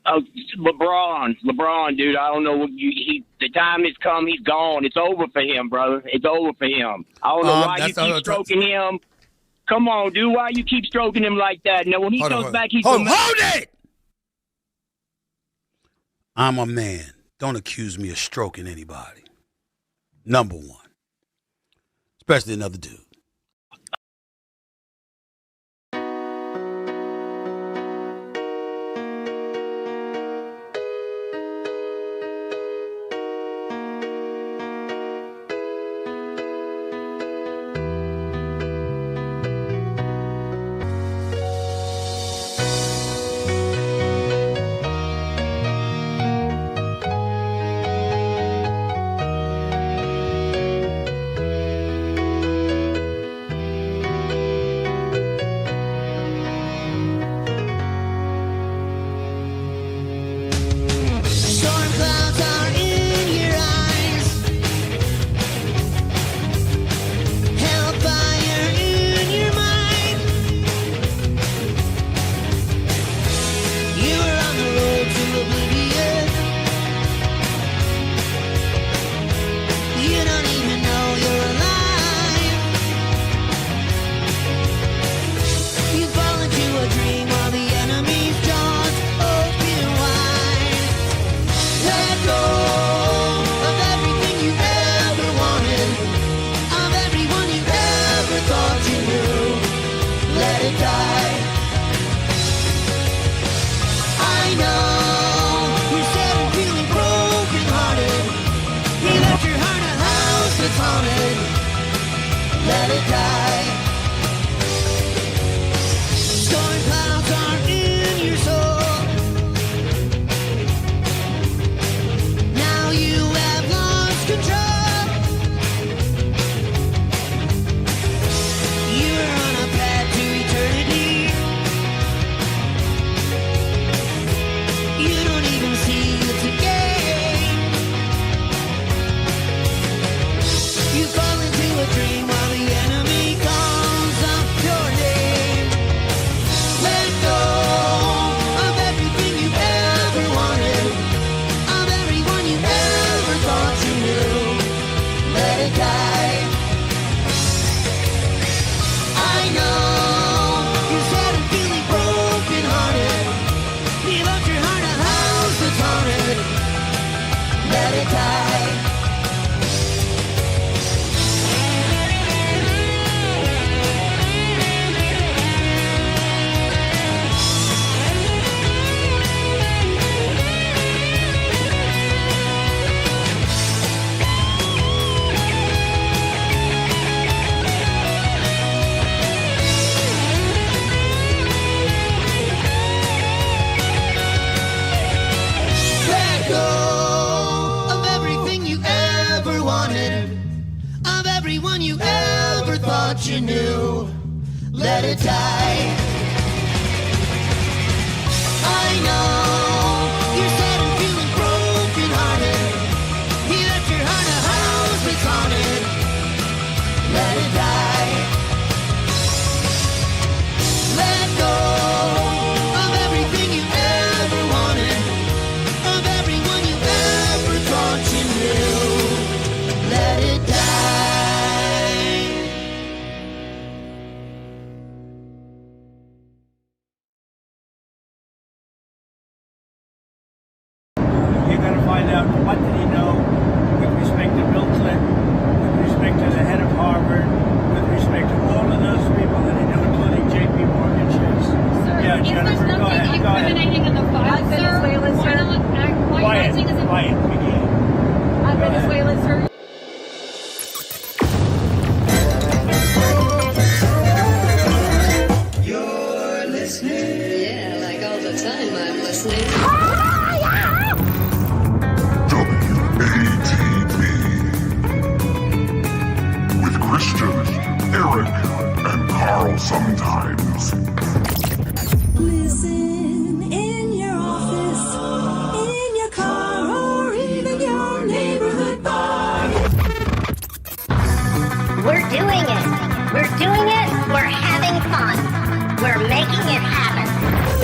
LeBron, dude. I don't know what the time has come. He's gone. It's over for him, brother. It's over for him. I don't know why you keep stroking him. Come on, dude. Why you keep stroking him like that? Now, when he comes back, he's hold it. I'm a man. Don't accuse me of stroking anybody. Number one, especially another dude.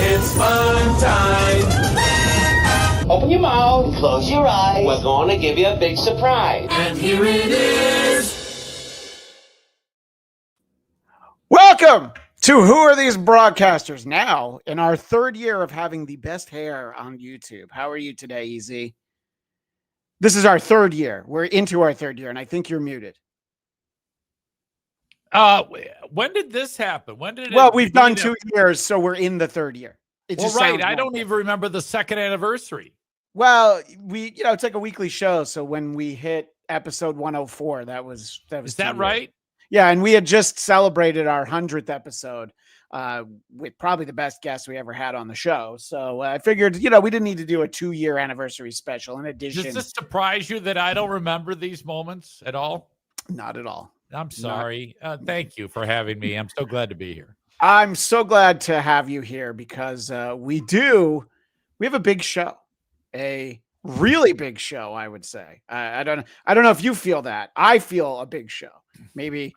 It's fun time. Open your mouth, close your eyes. We're going to give you a big surprise. And here it is. Welcome to Who Are These Broadcasters? Now, in our third year of having the best hair on YouTube. How are you today, EZ? This is our third year. We're into our third year, and I think you're muted. When did this happen? When did it? Well, we've done 2 years, so we're in the third year. I don't even remember the second anniversary. Well, it's like a weekly show. So when we hit episode 104, that was. Is that right? Yeah, and we had just celebrated our 100th episode with probably the best guest we ever had on the show. So I figured, we didn't need to do a 2-year anniversary special. In addition, does this surprise you that I don't remember these moments at all? Not at all. I'm sorry. Thank you for having me. I'm so glad to be here. I'm so glad to have you here because we have a big show, a really big show, I would say. I don't know if you feel that. I feel a big show. Maybe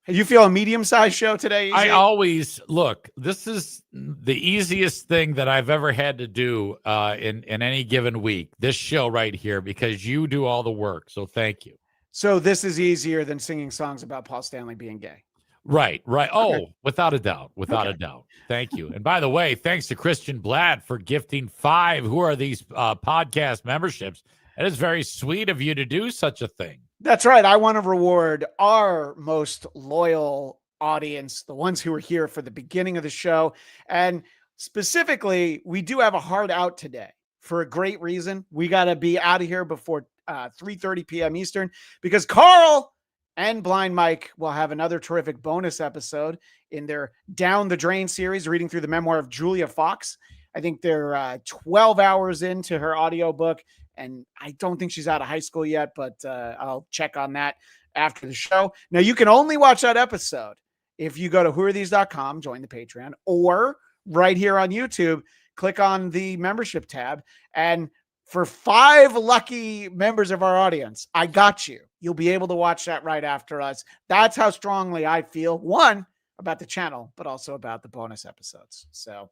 you feel a medium-sized show today? I always look. This is the easiest thing that I've ever had to do in any given week. This show right here, because you do all the work. So thank you. So this is easier than singing songs about Paul Stanley being gay. Right. Oh, without a doubt. Without a doubt. Thank you. And by the way, thanks to Christian Bladt for gifting 5 Who Are These podcast memberships. It is very sweet of you to do such a thing. That's right. I want to reward our most loyal audience, the ones who are here for the beginning of the show. And specifically, we do have a hard out today for a great reason. We got to be out of here before 3:30 p.m. Eastern because Carl and Blind Mike will have another terrific bonus episode in their Down the Drain series, reading through the memoir of Julia Fox. I think they're 12 hours into her audiobook, and I don't think she's out of high school yet, but I'll check on that after the show. Now, you can only watch that episode if you go to whoarethese.com, join the Patreon, or right here on YouTube, click on the membership tab, and for 5 lucky members of our audience, I got you. You'll be able to watch that right after us. That's how strongly I feel, one, about the channel, but also about the bonus episodes. So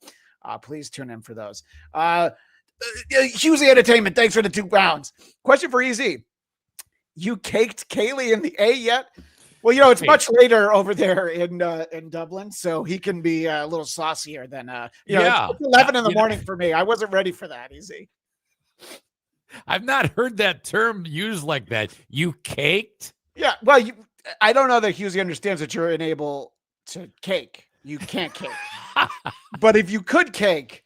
please tune in for those. Husey Entertainment, thanks for the 2 pounds. Question for EZ. You caked Kaylee in the A yet? Well, it's much later over there in Dublin, so he can be a little saucier than, it's 11 in the morning for me. I wasn't ready for that, EZ. I've not heard that term used like that. You caked? Yeah. Well, I don't know that Husey understands that you're unable to cake. You can't cake. But if you could cake,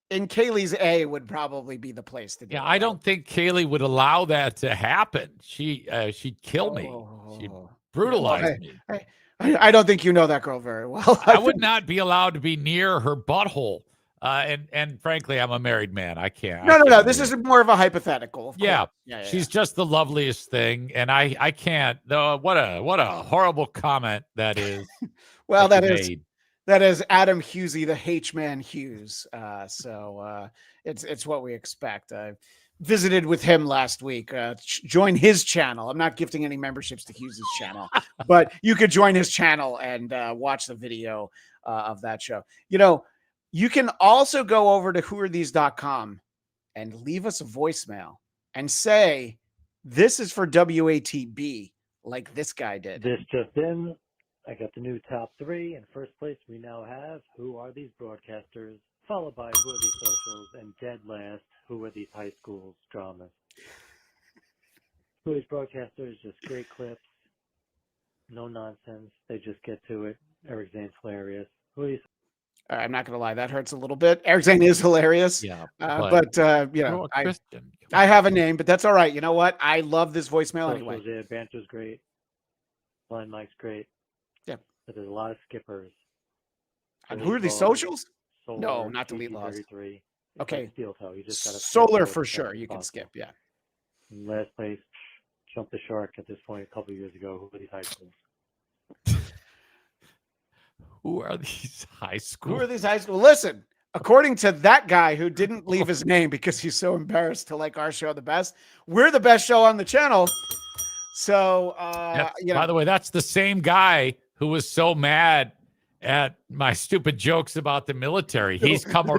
in Kaylee's A would probably be the place to do it. Yeah, I don't think Kaylee would allow that to happen. She'd kill me. She'd brutalize me. I don't think you know that girl very well. I would not be allowed to be near her butthole. And frankly, I'm a married man. I can't. No. This is more of a hypothetical. Yeah. She's just the loveliest thing, and I can't. Though, what a horrible comment that is. Well, that is Adam Husey, the H-man Hughes. So it's what we expect. I visited with him last week. Join his channel. I'm not gifting any memberships to Hughes' channel, but you could join his channel and watch the video of that show. You can also go over to whoarethese.com and leave us a voicemail and say, this is for WATB, like this guy did. This just in, I got the new top 3. In first place, we now have Who Are These Broadcasters, followed by Who Are These Socials, and dead last, Who Are These High Schools Dramas. Who Are These Broadcasters, just great clips, no nonsense, they just get to it. Eric Zane's hilarious. Who Are These? I'm not going to lie. That hurts a little bit. Eric Zane is hilarious. Yeah. But I have a name, but that's all right. You know what? I love this voicemail anyway. Yeah, banter's great. Blind Mike's great. Yeah. But there's a lot of skippers. And Who Are These Socials? Solar, no, not Delete Laws. Okay. Steel Toe. You just got Solar for sure. You can skip. Yeah. In last place, Jump the Shark at this point a couple years ago. Who Are These High Schools? Who are these high schools? Who are these high schools? Listen, according to that guy who didn't leave his name because he's so embarrassed to like our show the best, we're the best show on the channel. So, by the way, that's the same guy who was so mad at my stupid jokes about the military. He's come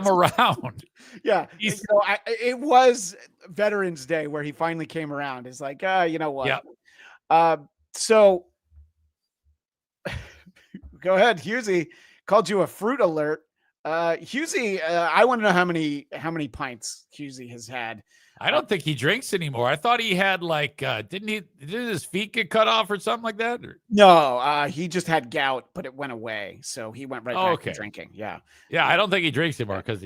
around. Yeah. It was Veterans Day where he finally came around. It's like, you know what? Yeah. So go ahead. Husey called you a fruit alert. Husey, I want to know how many pints Husey has had. I don't think he drinks anymore. I thought he had didn't his feet get cut off or something like that? No, he just had gout, but it went away. So he went right back to drinking. Yeah. Yeah. I don't think he drinks anymore because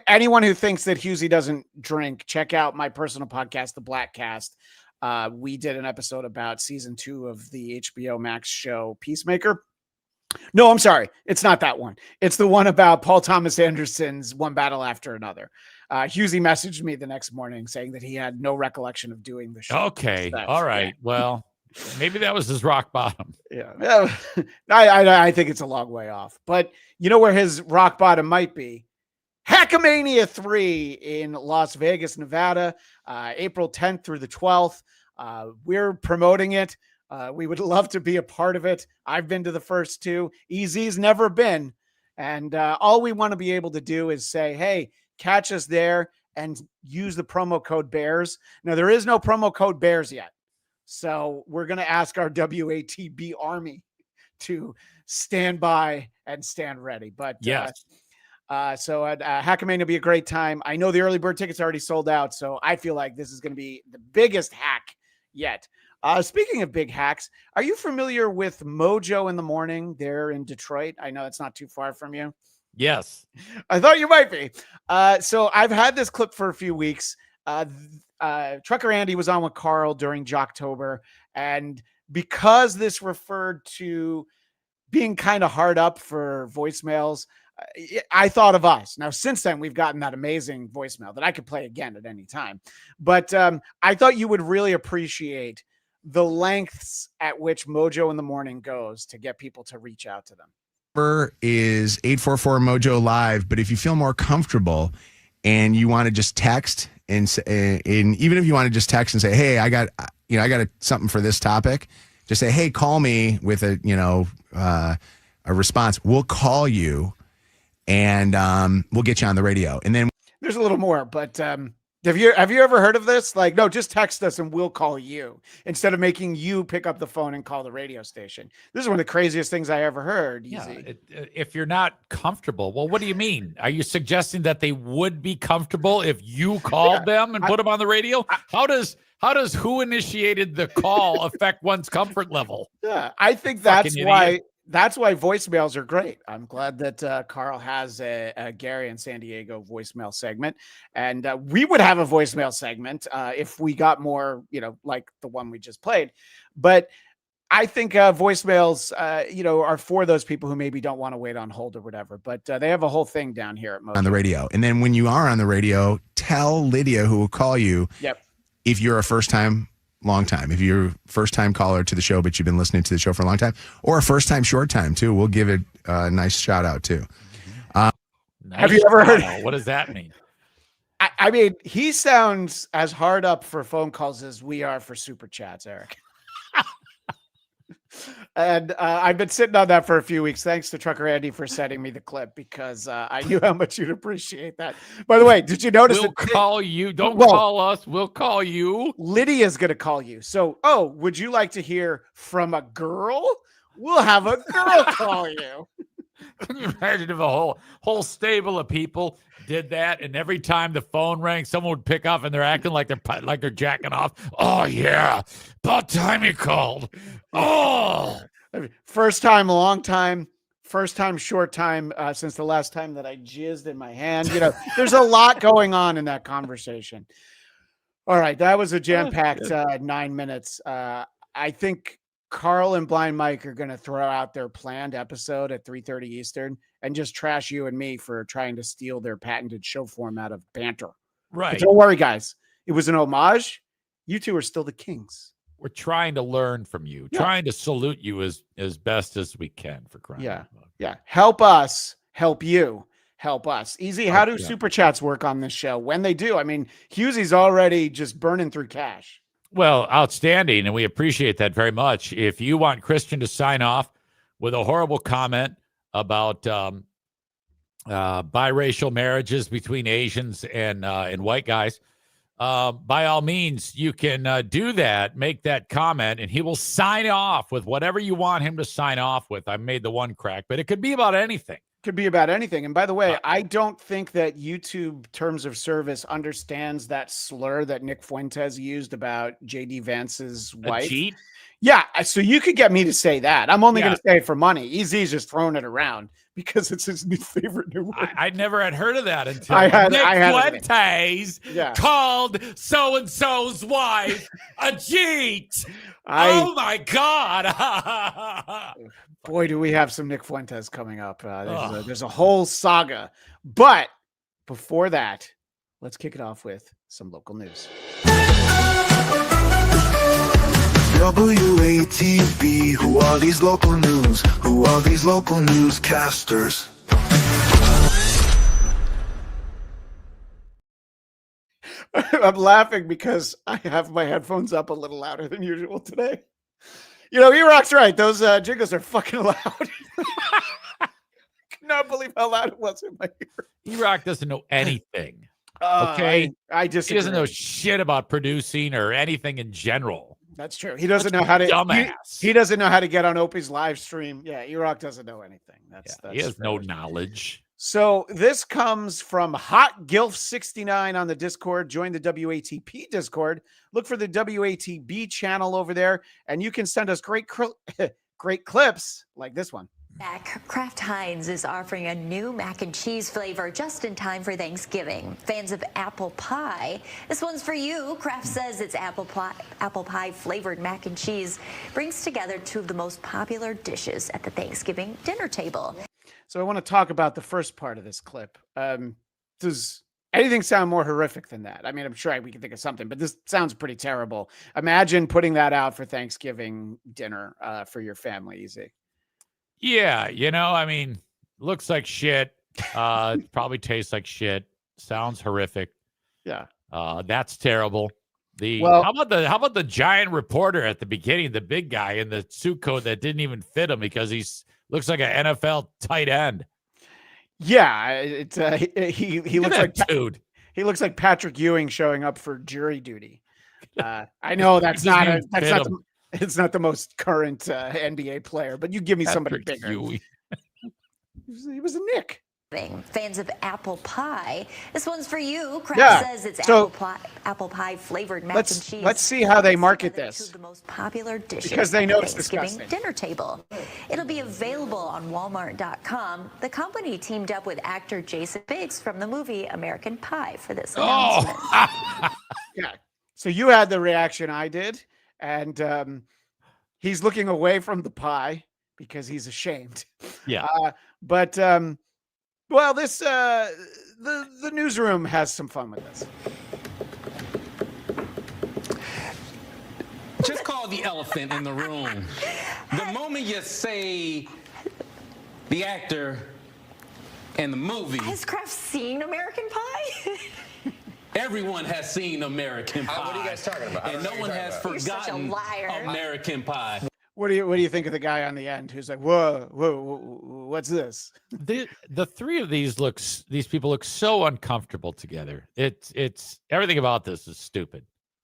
anyone who thinks that Husey doesn't drink, check out my personal podcast, The Blackcast. We did an episode about season 2 of the HBO Max show Peacemaker. No, I'm sorry. It's not that one. It's the one about Paul Thomas Anderson's One Battle After Another. Husey messaged me the next morning saying that he had no recollection of doing the show. Okay. All right. Yeah. Well, maybe that was his rock bottom. Yeah. I think it's a long way off. But you know where his rock bottom might be? Hackamania 3 in Las Vegas, Nevada, April 10th through the 12th. We're promoting it. We would love to be a part of it. I've been to the first 2. EZ's never been. And all we want to be able to do is say, hey, catch us there and use the promo code BEARS. Now, there is no promo code BEARS yet. So we're going to ask our WATB Army to stand by and stand ready. But yes. So at Hackamania will be a great time. I know the early bird tickets are already sold out. So I feel like this is going to be the biggest hack yet. Speaking of big hacks, are you familiar with Mojo in the Morning? They're in Detroit. I know it's not too far from you. Yes. I thought you might be. So I've had this clip for a few weeks. Trucker Andy was on with Carl during Jocktober. And because this referred to being kind of hard up for voicemails, I thought of us. Now, since then, we've gotten that amazing voicemail that I could play again at any time. But I thought you would really appreciate the lengths at which Mojo in the Morning goes to get people to reach out to them. Is 844 Mojo Live, but if you feel more comfortable and you want to just text and even if you want to just text and say, hey, I got something for this topic, just say, hey, call me with a response. We'll call you and we'll get you on the radio. And then there's a little more, but have you ever heard of this? Like, no, just text us and we'll call you instead of making you pick up the phone and call the radio station. This is one of the craziest things I ever heard. Yeah, if you're not comfortable, well, what do you mean? Are you suggesting that they would be comfortable if you called them and put them on the radio? How does who initiated the call affect one's comfort level? Yeah, I think that's why. That's why voicemails are great. I'm glad that Carl has a Gary and San Diego voicemail segment. And we would have a voicemail segment if we got more, like the one we just played. But I think voicemails, are for those people who maybe don't want to wait on hold or whatever. But they have a whole thing down here at Mojo. On the radio. And then when you are on the radio, tell Lydia, who will call you, if you're a first-time long time. If you're a first-time caller to the show, but you've been listening to the show for a long time, or a first-time short time too, we'll give it a nice shout out too. Have you ever heard? What does that mean? I mean, he sounds as hard up for phone calls as we are for super chats, Eric. And I've been sitting on that for a few weeks. Thanks to Trucker Andy for sending me the clip because I knew how much you'd appreciate that. By the way, did you notice we'll call you? Don't call us. We'll call you. Lydia's going to call you. So, would you like to hear from a girl? We'll have a girl call you. Can you imagine if a whole stable of people did that, and every time the phone rang, someone would pick up and they're acting like they're jacking off. Oh yeah, about time you called. Oh, first time, long time. First time, short time since the last time that I jizzed in my hand. There's a lot going on in that conversation. All right, that was a jam-packed 9 minutes. I think Carl and Blind Mike are going to throw out their planned episode at 3:30 Eastern and just trash you and me for trying to steal their patented show format of banter. Right. But don't worry, guys. It was an homage. You two are still the kings. We're trying to learn from you, trying to salute you as best as we can for crying out loud. Yeah. Help us. Help you. Help us. Easy. How do super chats work on this show? When they do, I mean, Husey's already just burning through cash. Well, outstanding, and we appreciate that very much. If you want Christian to sign off with a horrible comment about biracial marriages between Asians and white guys, by all means, you can do that, make that comment, and he will sign off with whatever you want him to sign off with. I made the one crack, but it could be about anything. Could be about anything. And by the way, I don't think that YouTube Terms of Service understands that slur that Nick Fuentes used about JD Vance's wife. Cheat? Yeah, so you could get me to say that. I'm only going to say it for money. He's just throwing it around because it's his new favorite new word. I never had heard of that until Nick Fuentes called so-and-so's wife a cheat. Oh, my God. Boy, do we have some Nick Fuentes coming up. There's a whole saga. But before that, let's kick it off with some local news. WATB, who are these local news? Who are these local newscasters? I'm laughing because I have my headphones up a little louder than usual today. You know, E-Rock's right. Those jingles are fucking loud. I cannot believe how loud it was in my ear. E-Rock doesn't know anything. Okay? I just He doesn't know shit about producing or anything in general. That's true. He doesn't know how to dumbass. He doesn't know how to get on Opie's live stream. Yeah, E-Rock doesn't know anything. That's he has no knowledge. So this comes from Hot Gilf 69 on the Discord. Join the WATP Discord. Look for the WATB channel over there, and you can send us great clips like this one. Kraft Heinz is offering a new mac and cheese flavor just in time for Thanksgiving. Fans of apple pie, this one's for you. Kraft says its apple pie flavored mac and cheese brings together two of the most popular dishes at the Thanksgiving dinner table. So I want to talk about the first part of this clip. Does anything sound more horrific than that? I mean, I'm sure we can think of something, but this sounds pretty terrible. Imagine putting that out for Thanksgiving dinner for your family, Easy. Yeah, I mean, looks like shit. Probably tastes like shit. Sounds horrific. Yeah. That's terrible. How about the giant reporter at the beginning, the big guy in the suit coat that didn't even fit him because he's looks like an NFL tight end. Yeah, he looks like dude. He looks like Patrick Ewing showing up for jury duty. I know it's not the most current NBA player, but you give me somebody bigger. He was a Nick. Fans of apple pie, this one's for you. Kraft says it's apple pie flavored mac and cheese. Let's see how they market this. Two of the most popular dishes because they know at it's Thanksgiving disgusting. Dinner table. It'll be available on Walmart.com. The company teamed up with actor Jason Biggs from the movie American Pie for this announcement. Yeah. So you had the reaction I did, and he's looking away from the pie because he's ashamed. Yeah. Well, this the newsroom has some fun with this. Just call the elephant in the room. The moment you say the actor and the movie. Has Kraft seen American Pie? Everyone has seen American Pie. What are you guys talking about? And no one has forgotten American Pie. What do you think of the guy on the end who's like, whoa, what's this? The three of these people look so uncomfortable together. It's everything about this is stupid.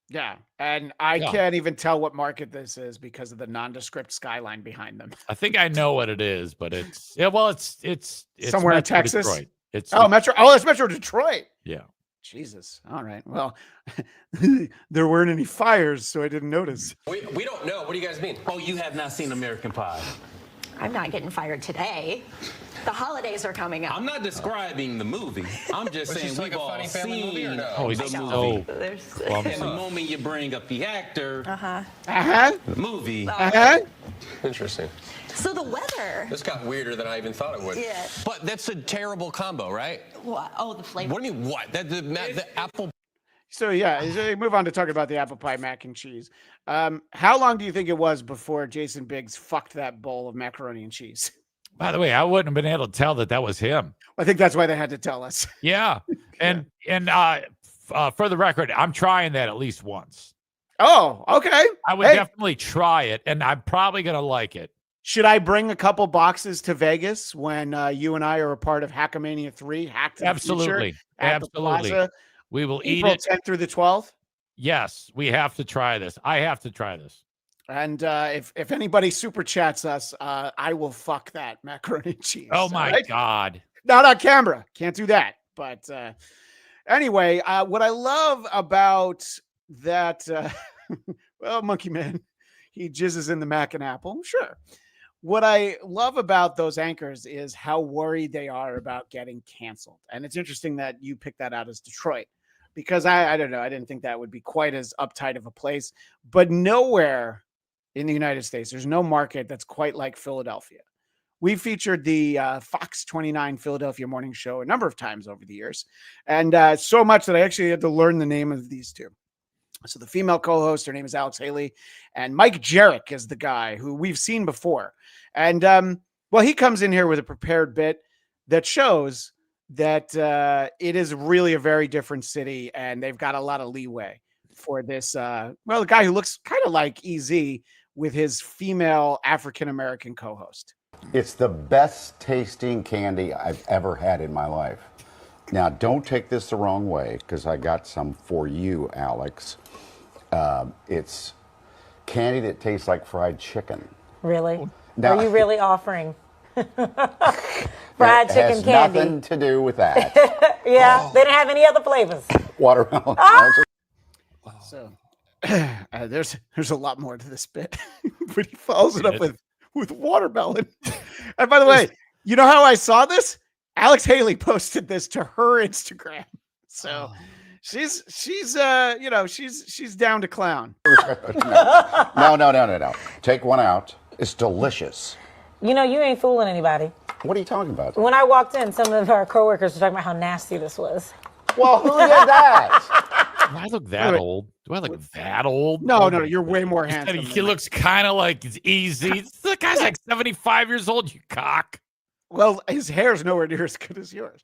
Yeah, and I can't even tell what market this is because of the nondescript skyline behind them. I think I know what it is, but it's somewhere in Texas. Detroit. It's Metro. Oh, it's Metro Detroit. Yeah. Jesus. All right. Well, there weren't any fires, so I didn't notice. We don't know. What do you guys mean? Oh, you have not seen American Pie. I'm not getting fired today. The holidays are coming up. I'm not describing the movie. I'm just saying we've all funny family movie or seen no? the movie. And the moment you bring up the actor, the movie. Interesting. So the weather. This got weirder than I even thought it would. Yeah. But that's a terrible combo, right? What? Oh, the flavor. What do you mean, what? The apple. So, yeah, move on to talk about the apple pie mac and cheese. How long do you think it was before Jason Biggs fucked that bowl of macaroni and cheese? By the way, I wouldn't have been able to tell that was him. I think that's why they had to tell us. Yeah. And for the record, I'm trying that at least once. Oh, okay. I would definitely try it, and I'm probably going to like it. Should I bring a couple boxes to Vegas when you and I are a part of Hackamania 3? Hacked Absolutely. at the Plaza, We will April eat it. 10th through the 12th. Yes, we have to try this. I have to try this. And if anybody super chats us, I will fuck that macaroni and cheese. Oh my God. Not on camera. Can't do that. But anyway, what I love about that, well, Monkey Man, he jizzes in the mac and apple. Sure. What I love about those anchors is how worried they are about getting canceled. And it's interesting that you picked that out as Detroit, because I don't know. I didn't think that would be quite as uptight of a place, but nowhere in the United States, there's no market that's quite like Philadelphia. We featured the Fox 29 Philadelphia morning show a number of times over the years. And so much that I actually had to learn the name of these two. So the female co-host, her name is Alex Haley, and Mike Jarek is the guy who we've seen before. And well, he comes in here with a prepared bit that shows that it is really a very different city, and they've got a lot of leeway for this. Well, the guy who looks kind of like EZ with his female African-American co-host. It's the best tasting candy I've ever had in my life. Now, don't take this the wrong way, because I got some for you, Alex. It's candy that tastes like fried chicken. Really? Now, are you really offering fried chicken has candy? Nothing to do with that. Yeah, they didn't have any other flavors. Watermelon. So there's a lot more to this bit, but he follows it up with watermelon. And by the way, you know how I saw this? Alex Haley posted this to her Instagram. So she's down to clown. No. Take one out. It's delicious. You know, you ain't fooling anybody. What are you talking about? When I walked in, some of our coworkers were talking about how nasty this was. Well, who did that? Do I look that old? Do I look that old? No, you're way more handsome. He looks kind of like it's easy. The guy's like 75 years old, you cock. Well, his hair's nowhere near as good as yours.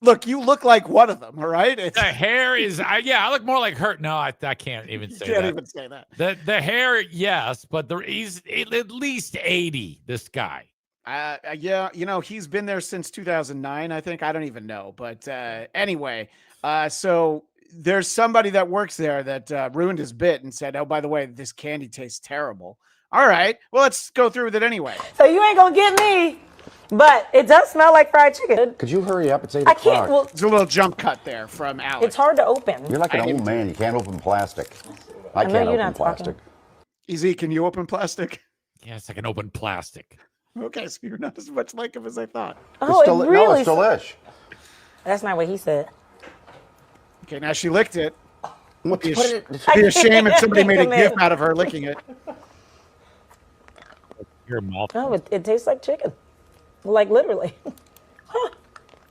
Look, you look like one of them, all right? The hair is, I look more like her. No, I can't even say that. Can't even say that. The hair, yes, but he's at least 80, this guy. Yeah, he's been there since 2009, I think. I don't even know. But anyway, so there's somebody that works there that ruined his bit and said, oh, by the way, this candy tastes terrible. All right, well, let's go through with it anyway. So you ain't going to get me. But it does smell like fried chicken. Could you hurry up? It's 8 I o'clock. can't. Well, there's a little jump cut there from Alex. It's hard to open. You're like an old man. You can't open plastic. I can't open plastic. Easy, can you open plastic? Yes, I can open plastic. Okay, so you're not as much like him as I thought. Oh, it really? No, it's delish. That's not what he said. Okay, now she licked it. It'd be a shame if somebody made a gif out of her licking it. Your mouth. No, it tastes like chicken. Like literally. Huh.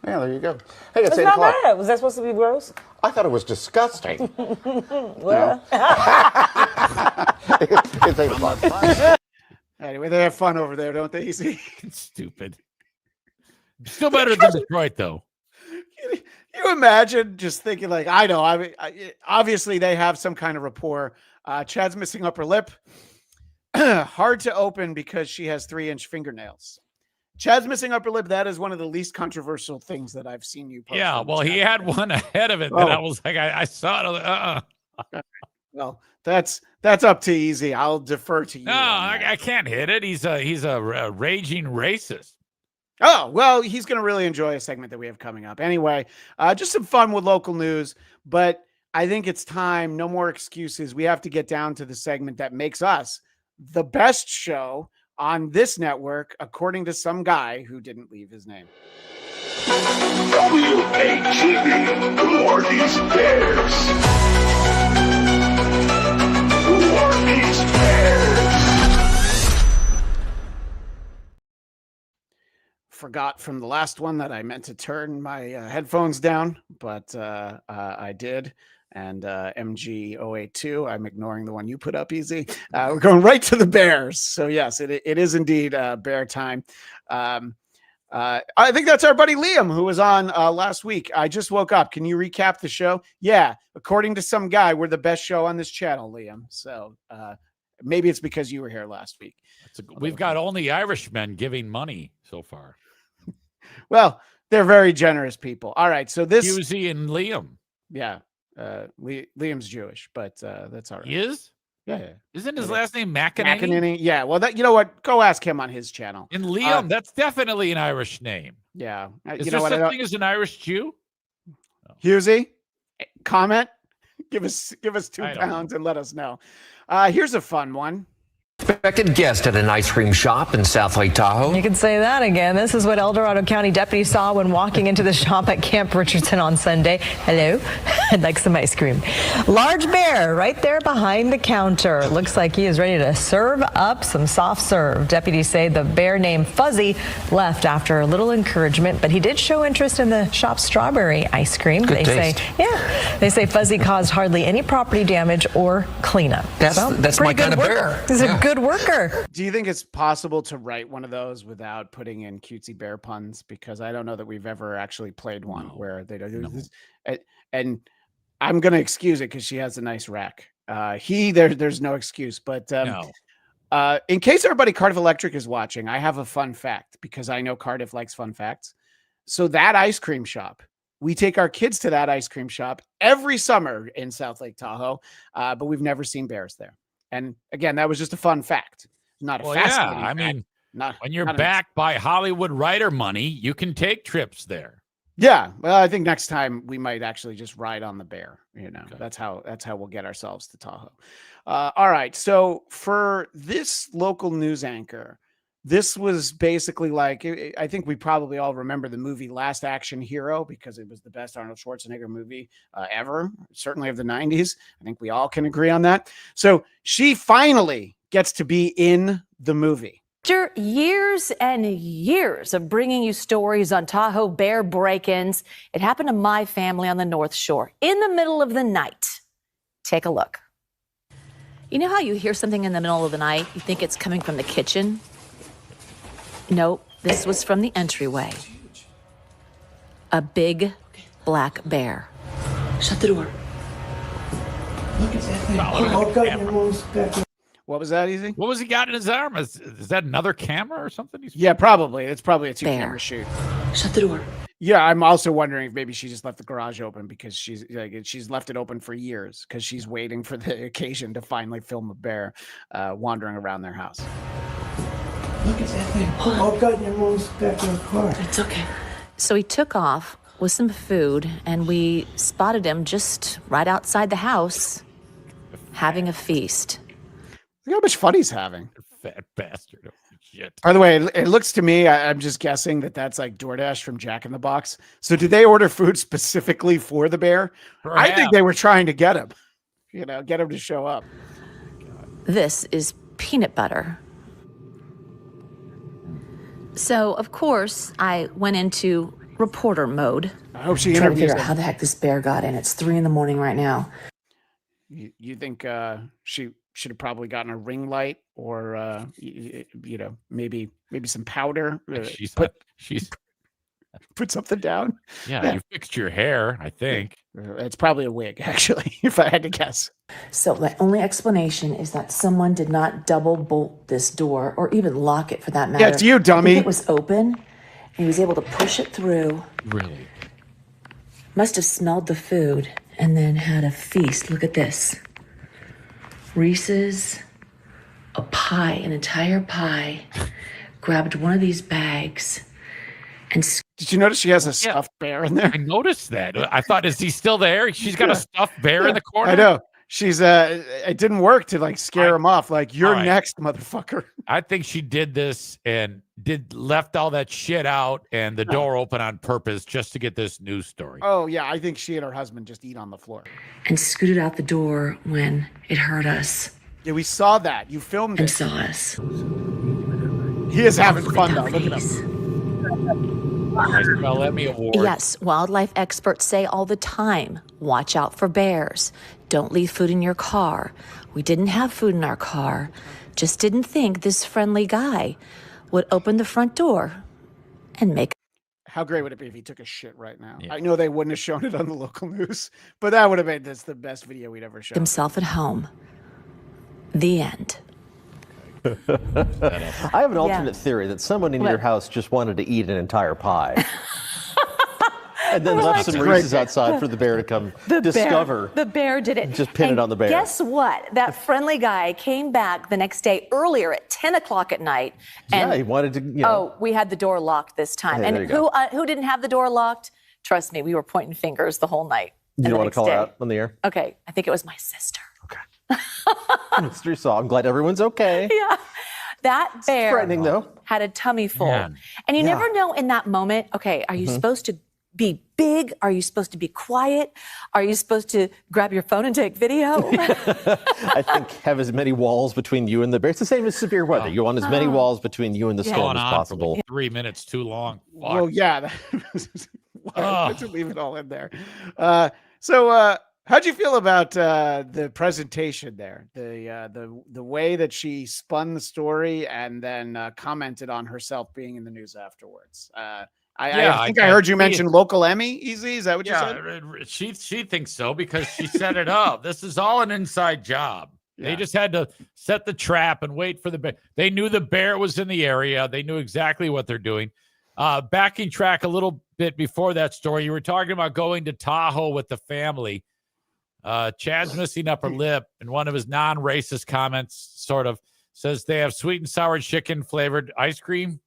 Yeah, there you go. Hey, it's 8 not o'clock. bad. Was that supposed to be gross? I thought it was disgusting. Well. It's 8 o'clock. Anyway, they have fun over there, don't they, Easy? Stupid. Still better than Detroit, though. Can you imagine just thinking like, I know, obviously they have some kind of rapport. Chad's missing upper lip. Hard to open because she has 3-inch fingernails. Chad's missing upper lip. That is one of the least controversial things that I've seen you post. Yeah, well, he had one ahead of it that I was like, I saw it. I was like, Well, that's up to Easy. I'll defer to you. No, I can't hit it. He's a raging racist. Oh, well, he's going to really enjoy a segment that we have coming up. Anyway, just some fun with local news, but I think it's time. No more excuses. We have to get down to the segment that makes us the best show on this network, according to some guy who didn't leave his name. WATV, who are these bears? Who are these bears? Forgot from the last one that I meant to turn my headphones down, but I did. And MG082, I'm ignoring the one you put up, Easy. We're going right to the Bears. So, yes, it is indeed bear time. I think that's our buddy Liam, who was on last week. I just woke up. Can you recap the show? Yeah, according to some guy, we're the best show on this channel, Liam. So Maybe it's because you were here last week. We've got only Irishmen giving money so far. Well, they're very generous people. All right, so this Husey and Liam. Yeah, Liam's Jewish, but that's all right. He is? Yeah. Isn't his last name McEnany? McEnany? Yeah. Well, you know what? Go ask him on his channel. And Liam, that's definitely an Irish name. Yeah. Is there such thing as an Irish Jew? Husey, comment. Give us 2 pounds and let us know. Here's a fun one. Expected guest at an ice cream shop in South Lake Tahoe. You can say that again. This is what El Dorado County deputies saw when walking into the shop at Camp Richardson on Sunday. Hello, I'd like some ice cream. Large bear right there behind the counter. Looks like he is ready to serve up some soft serve. Deputies say the bear named Fuzzy left after a little encouragement, but he did show interest in the shop's strawberry ice cream. Good taste. They say Fuzzy caused hardly any property damage or cleanup. That's my kind of bear. He's a good worker. Do you think it's possible to write one of those without putting in cutesy bear puns? Because I don't know that we've ever actually played one where they don't do this. And I'm going to excuse it because she has a nice rack. There's no excuse. But in case everybody Cardiff Electric is watching, I have a fun fact because I know Cardiff likes fun facts. So that ice cream shop, we take our kids to that ice cream shop every summer in South Lake Tahoe, but we've never seen bears there. And again, that was just a fun fact, not a fascinating fact. I mean, when you're backed by Hollywood writer money, you can take trips there. Yeah, well, I think next time we might actually just ride on the bear. That's how we'll get ourselves to Tahoe. All right, so for this local news anchor, this was basically like, I think we probably all remember the movie Last Action Hero because it was the best Arnold Schwarzenegger movie ever, certainly of the 90s. I think we all can agree on that. So she finally gets to be in the movie. After years and years of bringing you stories on Tahoe bear break-ins, it happened to my family on the North Shore in the middle of the night. Take a look. You know how you hear something in the middle of the night, you think it's coming from the kitchen? Nope, this was from the entryway. A big black bear. Shut the door. Look at that thing. What was that, Easy? What was he got in his arm? Is that another camera or something? Yeah, probably. It's probably a 2-camera shoot. Shut the door. Yeah, I'm also wondering if maybe she just left the garage open because she's left it open for years because she's waiting for the occasion to finally film a bear wandering around their house. Look at that thing. Oh, God, your mom's back in the car. It's okay. So he took off with some food, and we spotted him just right outside the house having a feast. Look how much fun he's having. Fat bastard. Shit. By the way, it looks to me, I'm just guessing that's like DoorDash from Jack in the Box. So did they order food specifically for the bear? Perhaps. I think they were trying to get him, get him to show up. This is peanut butter. So, of course, I went into reporter mode. I hope she trying to interviews figure out how the heck this bear got in. It's 3 a.m. right now. You think she should have probably gotten a ring light or maybe some powder? Put something down. Yeah, you fixed your hair, I think. It's probably a wig, actually, if I had to guess. So the only explanation is that someone did not double bolt this door or even lock it for that matter. Yeah, it's you, dummy. It was open and he was able to push it through. Really? Must have smelled the food and then had a feast. Look at this. Reese's, a pie, an entire pie, grabbed one of these bags and... Did you notice she has a stuffed bear in there? I noticed that. I thought, is he still there? She's got a stuffed bear in the corner? I know. She's it didn't work to scare him off. You're next, motherfucker. I think she did this and left all that shit out and the door open on purpose just to get this news story. Oh yeah, I think she and her husband just eat on the floor. And scooted out the door when it heard us. Yeah, we saw that. You filmed and it. Saw us. He is having fun though. Look at him. Well, Emmy Award. Yes, wildlife experts say all the time, watch out for bears. Don't leave food in your car. We didn't have food in our car. Just didn't think this friendly guy would open the front door and make. How great would it be if he took a shit right now? Yeah. I know they wouldn't have shown it on the local news, but that would have made this the best video we'd ever shown. Himself at home. The end. I have an alternate theory that someone in your house just wanted to eat an entire pie. And then left some Reese's outside for the bear to come discover. The bear did it. Just pin it on the bear. Guess what? That friendly guy came back the next day earlier at 10 o'clock at night. And, yeah, he wanted to, Oh, we had the door locked this time. Hey, and who didn't have the door locked? Trust me, we were pointing fingers the whole night. You don't want to call her out on the air? Okay, I think it was my sister. Mystery saw. I'm glad everyone's okay. Yeah. That bear Frightening, though. had a tummy full. Man. And you Yeah. never know in that moment, okay, are you supposed to be big? Are you supposed to be quiet? Are you supposed to grab your phone and take video? I think have as many walls between you and the bear. It's the same as severe weather. You want as many walls between you and the storm Going as on possible. for 3 minutes too long. Fuck. Well, yeah. Why to leave it all in there? So how'd you feel about the presentation there? The way that she spun the story and then commented on herself being in the news afterwards. I think I heard you mention local Emmy. Easy, is that what you said? She thinks so because she set it up. This is all an inside job. Yeah. They just had to set the trap and wait for the bear. They knew the bear was in the area. They knew exactly what they're doing. Backing track a little bit before that story, you were talking about going to Tahoe with the family. Chad's missing upper lip, and one of his non-racist comments sort of says they have sweet and sour chicken flavored ice cream.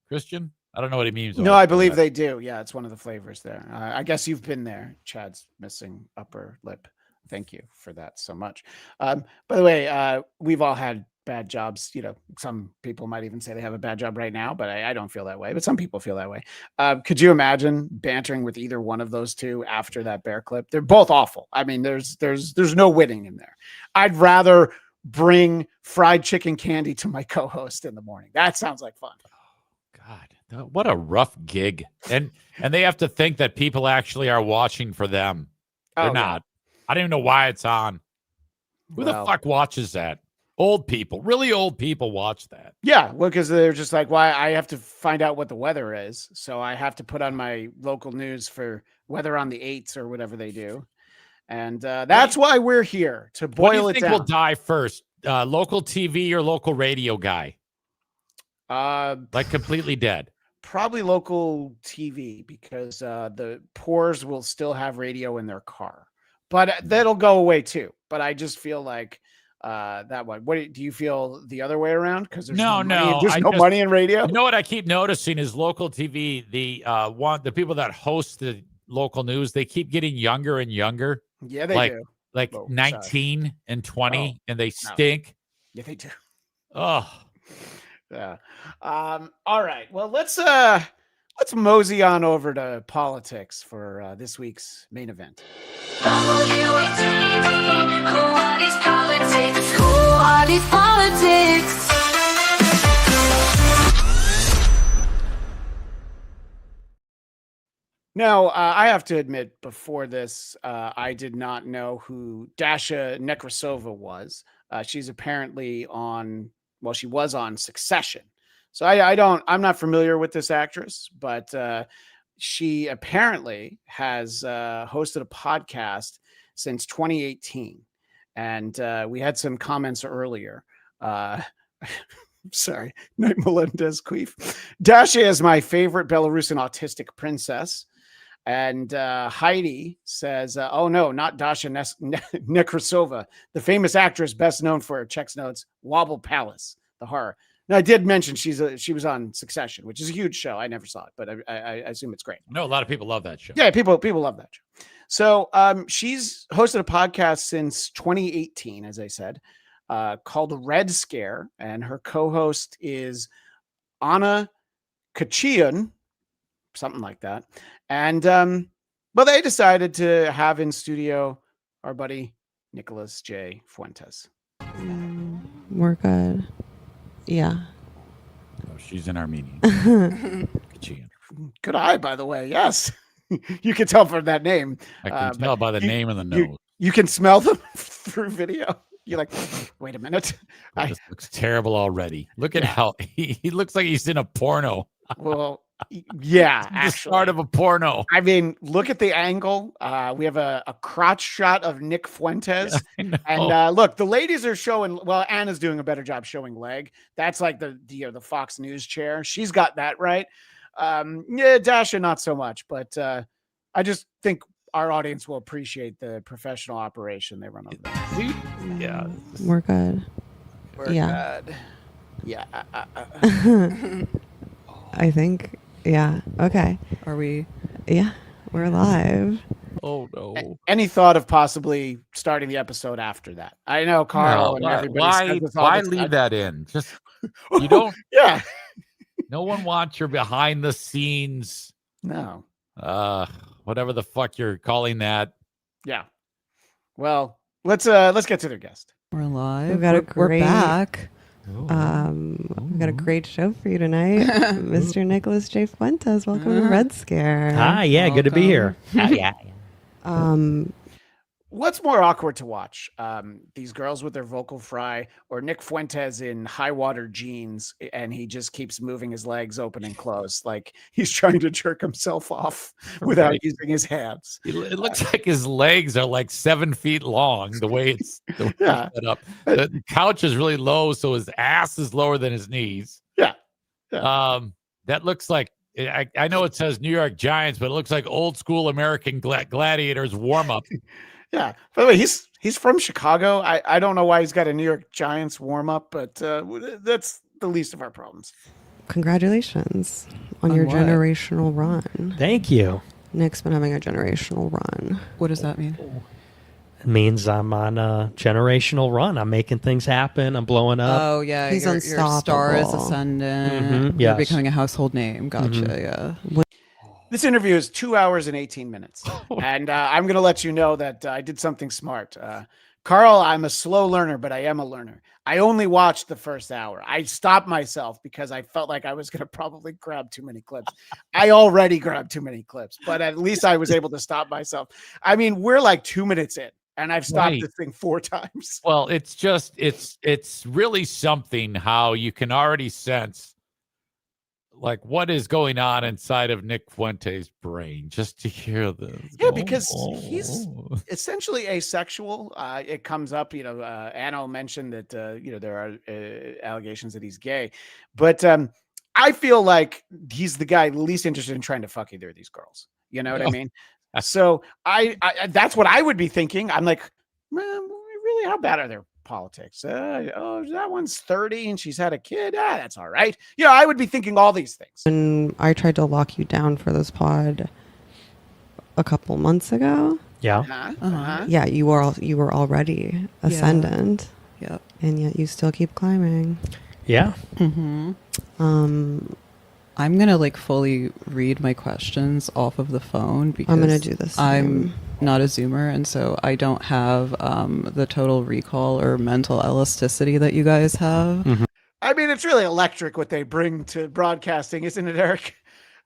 Christian? I don't know what he means. No, I believe they do. Yeah, it's one of the flavors there. I guess you've been there. Chad's missing upper lip. Thank you for that so much. By the way, we've all had bad jobs. You know, some people might even say they have a bad job right now, but I don't feel that way. But some people feel that way. Could you imagine bantering with either one of those two after that bear clip? They're both awful. I mean, there's no winning in there. I'd rather bring fried chicken candy to my co-host in the morning. That sounds like fun. What a rough gig. And they have to think that people actually are watching for them. They're not. I don't even know why it's on. Who the fuck watches that? Old people, really old people watch that. Yeah, well, because they're just like, why? I have to find out what the weather is. So I have to put on my local news for weather on the 8s or whatever they do. And that's why we're here, to boil it down. What do you think will die first? Local TV or local radio guy? Like completely dead. Probably local TV, because the poors will still have radio in their car, but that'll go away too. But I just feel like that one. What do you feel the other way around? Because there's no money in radio. You know what I keep noticing is local TV. The people that host the local news, they keep getting younger and younger. Yeah, they do. Like 19 and 20, and they stink. Yeah, they do. Oh. Yeah. All right. Well, let's mosey on over to politics for this week's main event. Who are these politics? Who are these politics? Now, I have to admit, before this, I did not know who Dasha Nekrasova was. She's apparently she was on Succession. So I'm not familiar with this actress, but she apparently has hosted a podcast since 2018. And we had some comments earlier. Sorry, Night Melendez Queef. Dasha is my favorite Belarusian autistic princess. And Heidi says, oh, no, not Dasha Nekrasova, the famous actress best known for her Chex Notes, Wobble Palace, the horror. Now, I did mention she was on Succession, which is a huge show. I never saw it, but I assume it's great. No, a lot of people love that show. Yeah, people love that show. So she's hosted a podcast since 2018, as I said, called Red Scare. And her co-host is Anna Kachian, something like that. And but they decided to have in studio our buddy Nicholas J. Fuentes. We're good. Yeah. Oh, she's in Armenian. Good eye, by the way. Yes. You can tell from that name. I can tell by the name and the nose. You can smell them through video. You're like, wait a minute. This looks terrible already. Look at how he looks like he's in a porno. Well, Yeah, the actually. start of a porno. I mean, look at the angle. We have a crotch shot of Nick Fuentes. Yeah, and look, the ladies are showing, well, Anna's doing a better job showing leg. That's like the Fox News chair. She's got that right. Yeah, Dasha, not so much. But I just think our audience will appreciate the professional operation they run over there. Yeah. We're good. We're Yeah. good. Yeah. I think, yeah. Okay. Are we? Yeah, we're live. Oh, no. Any thought of possibly starting the episode after that? I know Carl and everybody says this all Why the leave time. that in? Just you don't. Yeah. No one wants your behind the scenes. No. Whatever the fuck you're calling that. Yeah. Well, let's get to their guest. We're live. We've got We're back. We've got a great show for you tonight. Mr. Nicholas J. Fuentes, welcome to Red Scare. Hi, yeah, good to be here. Yeah. What's more awkward to watch? These girls with their vocal fry or Nick Fuentes in high water jeans and he just keeps moving his legs open and closed like he's trying to jerk himself off without using his hands. It looks like his legs are like 7 feet long the way it's set up. The couch is really low, so his ass is lower than his knees. Yeah. That looks like I know it says New York Giants, but it looks like old school American gladiators warm up. Yeah. By the way, he's from Chicago. I don't know why he's got a New York Giants warm up, but that's the least of our problems. Congratulations on your what? generational run. Thank you. Nick's been having a generational run. What does that mean? It means I'm on a generational run. I'm making things happen. I'm blowing up. Oh yeah, He's your star is unstoppable. ascendant. Yes. You're becoming a household name. Gotcha. Yeah. This interview is 2 hours and 18 minutes. And I'm going to let you know that I did something smart. Carl, I'm a slow learner, but I am a learner. I only watched the first hour. I stopped myself because I felt like I was going to probably grab too many clips. I already grabbed too many clips, but at least I was able to stop myself. I mean, we're like 2 minutes in and I've stopped this thing 4 times. Well, it's really something how you can already sense like what is going on inside of Nick Fuentes' brain just to hear this. Yeah, because he's essentially asexual. It comes up, Anno mentioned that, there are allegations that he's gay, but I feel like he's the guy least interested in trying to fuck either of these girls. You know what I mean? So I that's what I would be thinking. I'm like, man, really, how bad are their politics? That one's 30 and she's had a kid. That's all right. Yeah, I would be thinking all these things. And I tried to lock you down for this pod a couple months ago. Yeah. Yeah, you were already ascendant. Yep. And yet you still keep climbing. Yeah. Mm-hmm. I'm gonna fully read my questions off of the phone because I'm gonna do this. I'm not a Zoomer, and so I don't have the total recall or mental elasticity that you guys have. Mm-hmm. I mean, it's really electric what they bring to broadcasting, isn't it, Eric?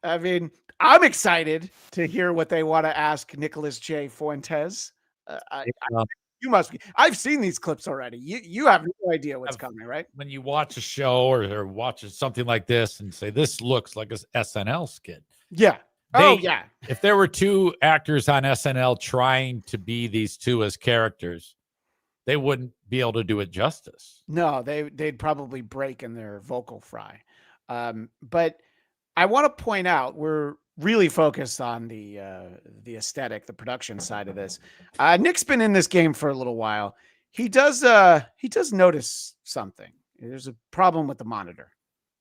I mean, I'm excited to hear what they want to ask Nicholas J. Fuentes. You must be. I've seen these clips already. You have no idea what's coming, right? When you watch a show or watch something like this and say, this looks like a SNL skit. Yeah. Yeah. If there were 2 actors on SNL trying to be these 2 as characters, they wouldn't be able to do it justice. No, they'd probably break in their vocal fry. But I want to point out we're really focused on the aesthetic, the production side of this. Nick's been in this game for a little while. He does notice something. There's a problem with the monitor.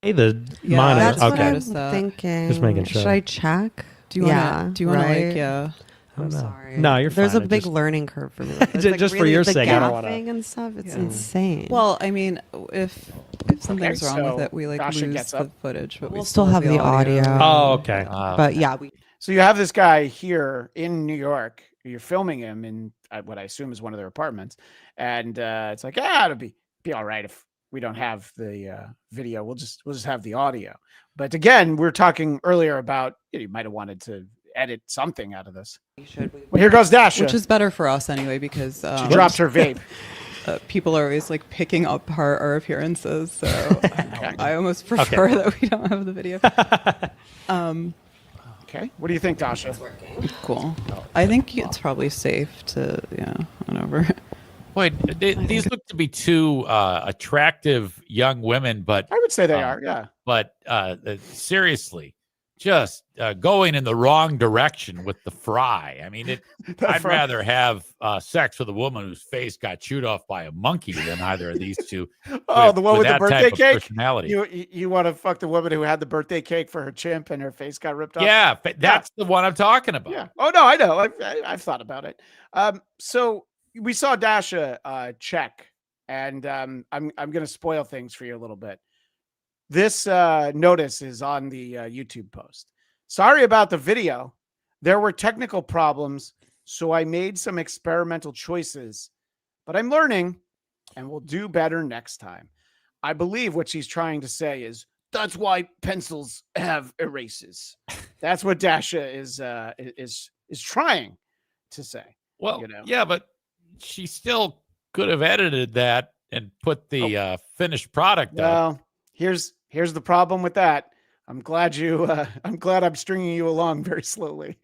Hey, the monitor. That's Okay. what I'm thinking. Just making sure. Should I check? Do you want to right? Yeah. I'm sorry. No, you're fine. There's a big learning curve for me. It's just for your sake, I don't want to. and stuff. It's insane. Well, I mean, if something's wrong with it, we Dasha lose gets the up. footage, but we'll still have the audio. Oh, okay. But yeah, So you have this guy here in New York. You're filming him in what I assume is one of their apartments, and it's like, it'll be all right if we don't have the video. We'll just have the audio. But again, we were talking earlier about you might have wanted to edit something out of this. Well, here goes Dasha. Which is better for us anyway because she dropped her vape. people are always like picking apart our appearances, so I almost prefer that we don't have the video. Okay, what do you think, Dasha? Cool. I think it's probably safe to, whatever. Boy, these look to be two attractive young women, but I would say they are, yeah. But seriously, just going in the wrong direction with the fry. I mean, I'd rather have sex with a woman whose face got chewed off by a monkey than either of these two. The one with the that birthday type of cake. Personality. You want to fuck the woman who had the birthday cake for her chimp and her face got ripped off? Yeah, that's the one I'm talking about. Yeah. Oh no, I know. I've thought about it. So we saw Dasha check, and I'm going to spoil things for you a little bit. This notice is on the YouTube post. Sorry about the video. There were technical problems, so I made some experimental choices, but I'm learning and will do better next time. I believe what she's trying to say is that's why pencils have erasers. That's what Dasha is trying to say. Well, yeah, but she still could have edited that and put the finished product up. Well, here's the problem with that. I'm glad I'm stringing you along very slowly.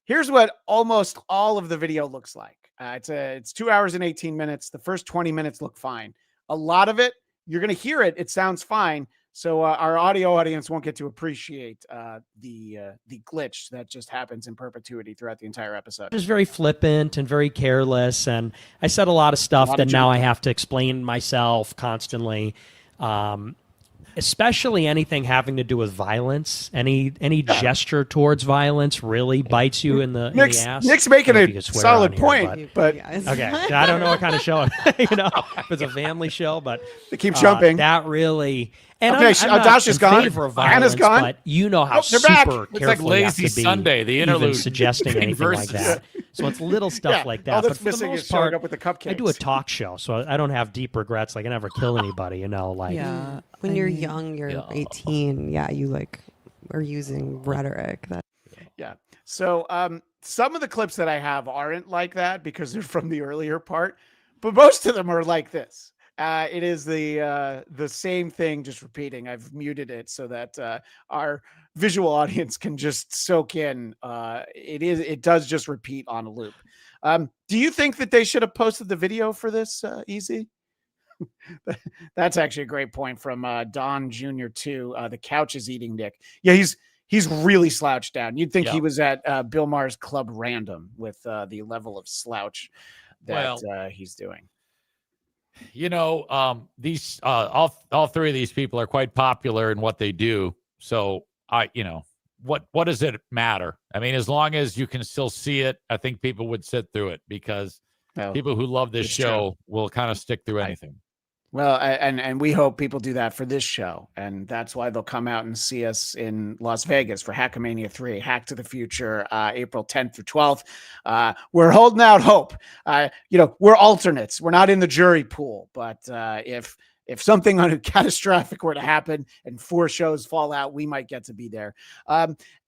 Here's what almost all of the video looks like. It's 2 hours and 18 minutes. The first 20 minutes look fine. A lot of it, you're going to hear it. It sounds fine. So our audio audience won't get to appreciate the glitch that just happens in perpetuity throughout the entire episode. Just very flippant and very careless, and I said a lot of stuff that now I have to explain myself constantly. Especially anything having to do with violence, any gesture towards violence really bites you in the ass. Nick's making a solid point, but okay, I don't know what kind of show, if it's a family show, but they keep jumping. That really. And okay, I'm not Dasha's in gone. favor of violence, Anna's gone. But you know how they're back. super It's careful like you have Lazy to be Sunday, the interlude even suggesting anything like versus. that. So it's little stuff like that. All that's but for the missing most is showing part, up with the cupcakes. I do a talk show, so I don't have deep regrets. Like I never kill anybody, Like when you're young, you're 18. Yeah, you are using rhetoric. Yeah. So some of the clips that I have aren't like that because they're from the earlier part, but most of them are like this. It is the same thing, just repeating. I've muted it so that our visual audience can just soak in. It does just repeat on a loop. Do you think that they should have posted the video for this, Easy? That's actually a great point from Don Jr. too. The couch is eating Nick. Yeah, he's really slouched down. You'd think he was at Bill Maher's Club Random with the level of slouch that he's doing. These all three of these people are quite popular in what they do. So what does it matter? I mean, as long as you can still see it, I think people would sit through it because people who love this show will kind of stick through anything. Well, and we hope people do that for this show. And that's why they'll come out and see us in Las Vegas for Hackamania 3, Hack to the Future, April 10th through 12th. We're holding out hope. We're alternates. We're not in the jury pool. But if something catastrophic were to happen and 4 shows fall out, we might get to be there.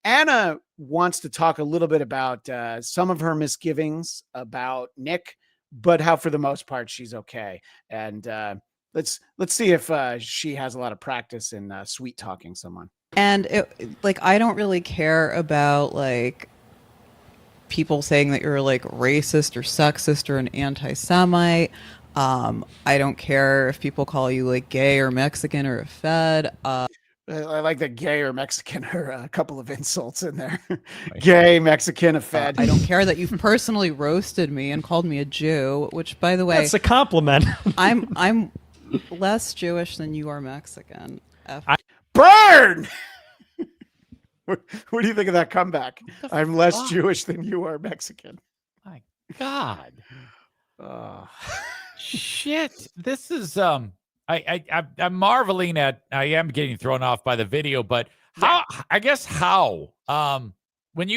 Anna wants to talk a little bit about some of her misgivings about Nick, but how for the most part she's okay. And let's see if she has a lot of practice in sweet talking someone. And I don't really care about people saying that you're racist or sexist or an anti-Semite. I don't care if people call you gay or Mexican or a Fed. I like that gay or Mexican are a couple of insults in there. Gay, Mexican, a Fed. I don't care that you've personally roasted me and called me a Jew, which, by the way, that's a compliment. I'm less Jewish than you are Mexican. Burn! What do you think of that comeback? I'm less Jewish than you are Mexican. My God. Shit. This is I'm marveling at. I am getting thrown off by the video, but how when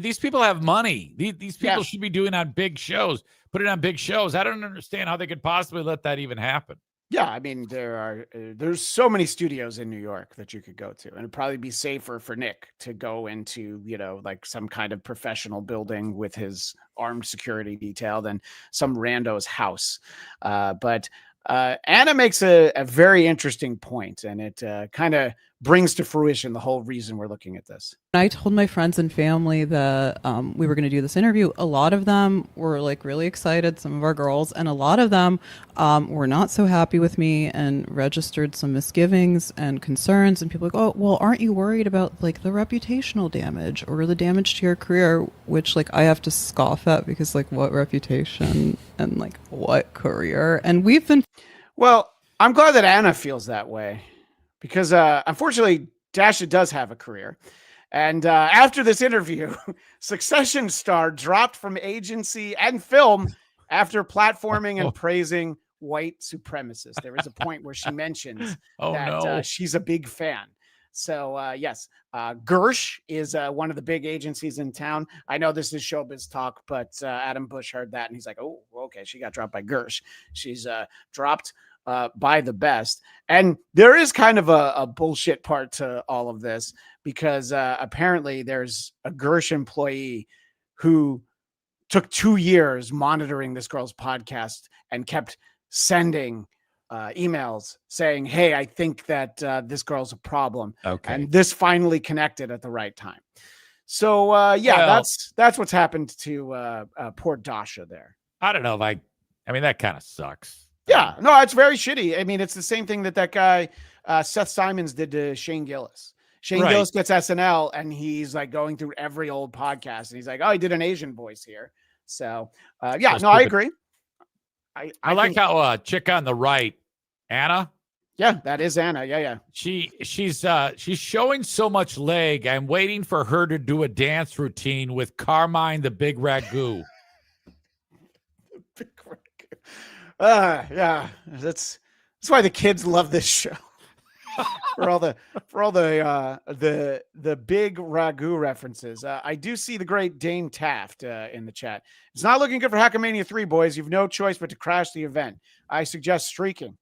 these people have money. These people should be doing on big shows, put it on big shows. I don't understand how they could possibly let that even happen. Yeah, I mean there's so many studios in New York that you could go to, and it'd probably be safer for Nick to go into like some kind of professional building with his armed security detail than some rando's house. But Anna makes a very interesting point, and it kind of brings to fruition the whole reason we're looking at this. I told my friends and family that we were going to do this interview. A lot of them were like really excited, some of our girls, and a lot of them were not so happy with me and registered some misgivings and concerns. And people like, oh, well, aren't you worried about like the reputational damage or the damage to your career? Which like I have to scoff at because like what reputation and like what career? And we've been. Well, I'm glad that Anna feels that way. Because unfortunately, Dasha does have a career. And after this interview, Succession star dropped from agency and film after platforming and praising white supremacists. There is a point where she mentions that she's a big fan. So, yes, Gersh is one of the big agencies in town. I know this is showbiz talk, but Adam Bush heard that and he's like, oh, okay, she got dropped by Gersh. She's dropped by the best. And there is kind of a bullshit part to all of this because apparently there's a Gersh employee who took 2 years monitoring this girl's podcast and kept sending emails saying, hey, I think that this girl's a problem. Okay. And this finally connected at the right time. So that's what's happened to poor Dasha there. I don't know if I mean, that kind of sucks. Yeah, no, it's very shitty. I mean, it's the same thing that guy, Seth Simons, did to Shane Gillis. Shane Gillis gets SNL, and he's like going through every old podcast, and he's like, oh, he did an Asian voice here. So, yeah, no, I agree. I like how chick on the right, Anna. Yeah, that is Anna. Yeah. She's showing so much leg. I'm waiting for her to do a dance routine with Carmine the Big Ragu. Yeah, that's why the kids love this show. for all the big ragu references. I do see the great Dane Taft in the chat. It's not looking good for Hackamania 3, boys. You've no choice but to crash the event. I suggest streaking.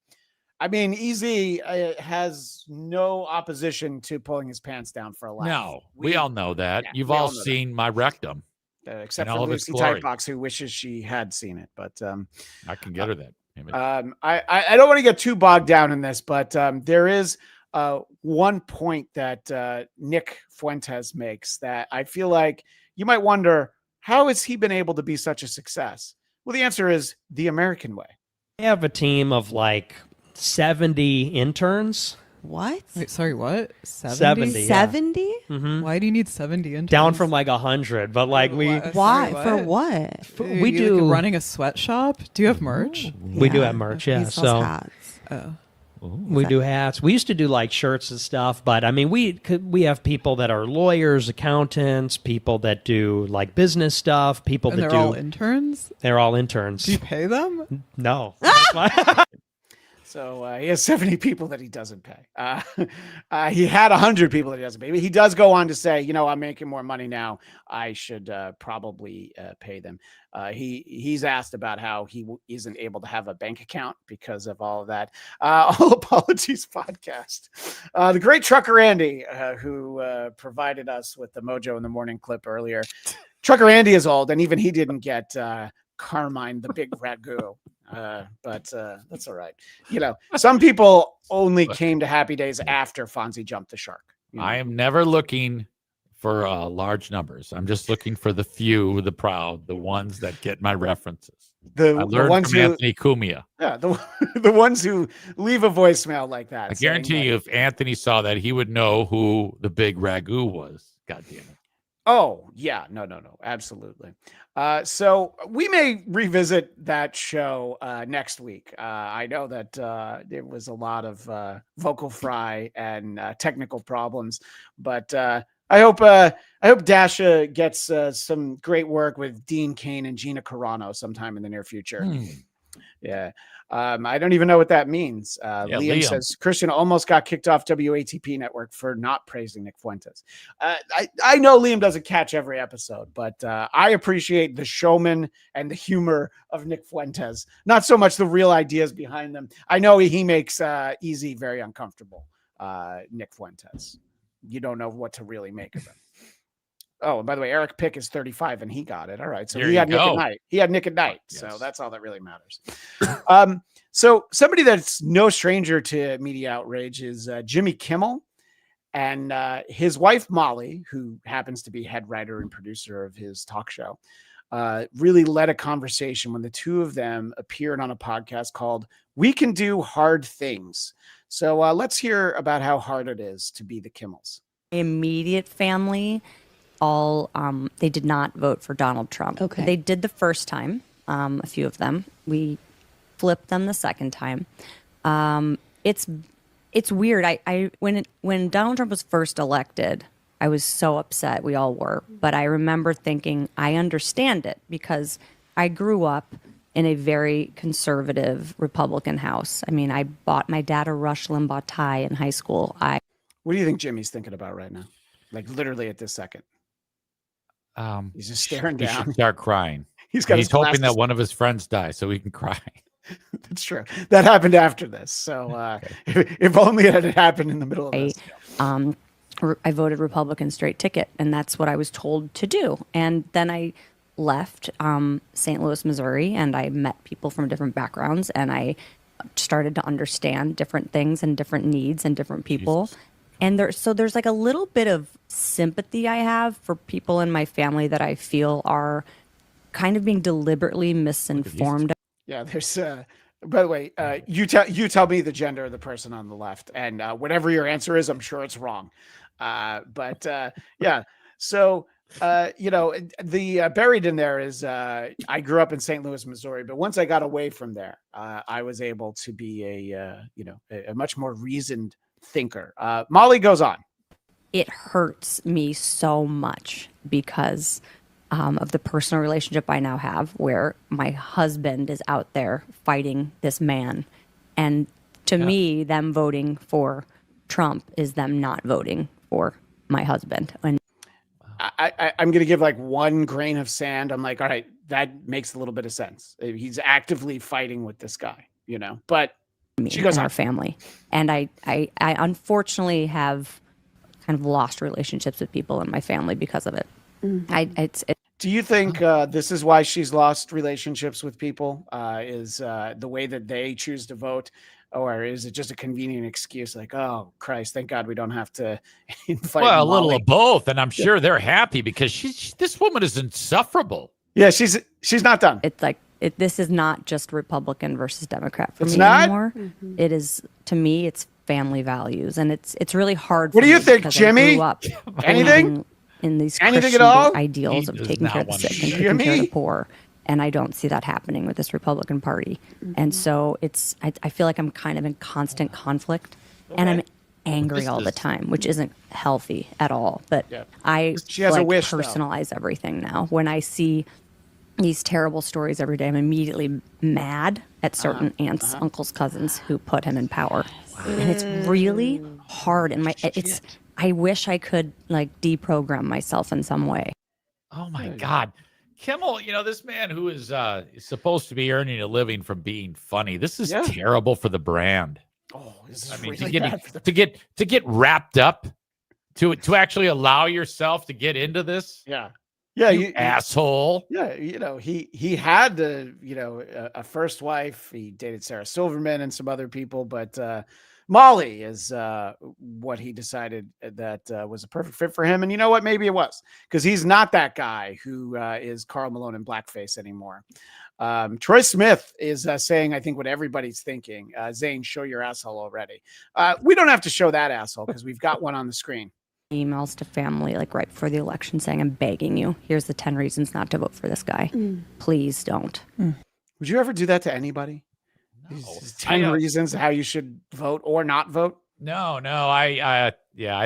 I mean, EZ has no opposition to pulling his pants down for a laugh. No, we all know that. You've all seen my rectum. Except for Lucy Tightbox, who wishes she had seen it. But I can get her that image. I don't want to get too bogged down in this, but there is one point that Nick Fuentes makes that I feel like you might wonder, how has he been able to be such a success? Well, the answer is the American way. I have a team of like 70 interns. What? Wait, sorry, what? 70? 70? Mm-hmm. Why do you need 70 interns? Down from like 100, but like Why? For what? We do like running a sweatshop. Do you have merch? We do have merch, yeah. So hats. We do hats. We used to do like shirts and stuff, but I mean, we have people that are lawyers, accountants, people that do like business stuff, people that they're all interns? They're all interns. Do you pay them? No. So he has 70 people that he doesn't pay. He had 100 people that he doesn't pay. But he does go on to say, I'm making more money now. I should probably pay them. He's asked about how he isn't able to have a bank account because of all of that. All Apologies podcast. The great Trucker Andy, who provided us with the Mojo in the Morning clip earlier. Trucker Andy is old, and even he didn't get Carmine the Big Ragu. But that's all right. Some people only came to Happy Days after Fonzie jumped the shark. I am never looking for large numbers. I'm just looking for the few, the proud, the ones that get my references. I learned ones from Anthony Cumia. Yeah, the ones who leave a voicemail like that. I guarantee you, if Anthony saw that, he would know who the Big Ragu was. God damn it. Oh, yeah. No, absolutely. So we may revisit that show next week. I know that there was a lot of vocal fry and technical problems, but I hope Dasha gets some great work with Dean Cain and Gina Carano sometime in the near future. Yeah. I don't even know what that means. Liam says Christian almost got kicked off WATP network for not praising Nick Fuentes. I know Liam doesn't catch every episode, but I appreciate the showman and the humor of Nick Fuentes. Not so much the real ideas behind them. I know he makes Easy very uncomfortable. Nick Fuentes. You don't know what to really make of him. Oh, and by the way, Eric Pick is 35 and he got it. All right. So he had Nick at night. He had Nick at night. Yes. So that's all that really matters. So somebody that's no stranger to media outrage is Jimmy Kimmel and his wife, Molly, who happens to be head writer and producer of his talk show, really led a conversation when the two of them appeared on a podcast called We Can Do Hard Things. So let's hear about how hard it is to be the Kimmels. Immediate family. They did not vote for Donald Trump. Okay. They did the first time, a few of them. We flipped them the second time. It's weird. When Donald Trump was first elected, I was so upset. We all were. But I remember thinking, I understand it because I grew up in a very conservative Republican house. I mean, I bought my dad a Rush Limbaugh tie in high school. What do you think Jimmy's thinking about right now? Like literally at this second. He's just staring down. He should start crying. He's hoping that one of his friends dies so he can cry. That's true. That happened after this. So if only it had happened in the middle of this. I voted Republican straight ticket, and that's what I was told to do. And then I left St. Louis, Missouri, and I met people from different backgrounds, and I started to understand different things and different needs and different people. Jesus. And there's like a little bit of sympathy I have for people in my family that I feel are kind of being deliberately misinformed. Yeah, there's by the way, you tell me the gender of the person on the left, and whatever your answer is, I'm sure it's wrong. Yeah. So the buried in there is I grew up in St. Louis, Missouri, but once I got away from there, I was able to be a much more reasoned thinker. Molly goes on. It hurts me so much because of the personal relationship I now have where my husband is out there fighting this man. And to me, them voting for Trump is them not voting for my husband. And I'm going to give like one grain of sand. I'm like, all right, that makes a little bit of sense. He's actively fighting with this guy, but she goes on. Our family. And I unfortunately have kind of lost relationships with people in my family because of it. Mm-hmm. Do you think this is why she's lost relationships with people? Is the way that they choose to vote? Or is it just a convenient excuse like, oh, Christ, thank God we don't have to invite Well, Molly. a little of both. And I'm sure they're happy because this woman is insufferable. Yeah, she's not done. It's like, this is not just Republican versus Democrat for It's me not? anymore. Mm-hmm. It is, to me, it's family values. And it's really hard. What do you think, because Jimmy? I grew up Anything? in these Anything Christian at all? ideals of taking care of the sick and taking care of the poor. And I don't see that happening with this Republican Party. Mm-hmm. And so I feel like I'm kind of in constant conflict and I'm angry all the time, which isn't healthy at all. But she has a wish, personalize everything now. When I see these terrible stories every day, I'm immediately mad at certain aunts, uncles, cousins who put him in power. And it's really hard. And I wish I could like deprogram myself in some way. Oh my God. Kimmel, this man who is supposed to be earning a living from being funny. This is terrible for the brand. Oh, this is really bad for to get wrapped up, to actually allow yourself to get into this. Yeah, you asshole. Yeah, he had a first wife. He dated Sarah Silverman and some other people, but Molly is what he decided that was a perfect fit for him. And you know what? Maybe it was, because he's not that guy who is Karl Malone in blackface anymore. Troy Smith is saying, I think, what everybody's thinking. Zane, show your asshole already. We don't have to show that asshole because we've got one on the screen. Emails to family like right before the election saying, I'm begging you. Here's the 10 reasons not to vote for this guy. Please don't. Would you ever do that to anybody? No. 10 reasons how you should vote or not vote? No, I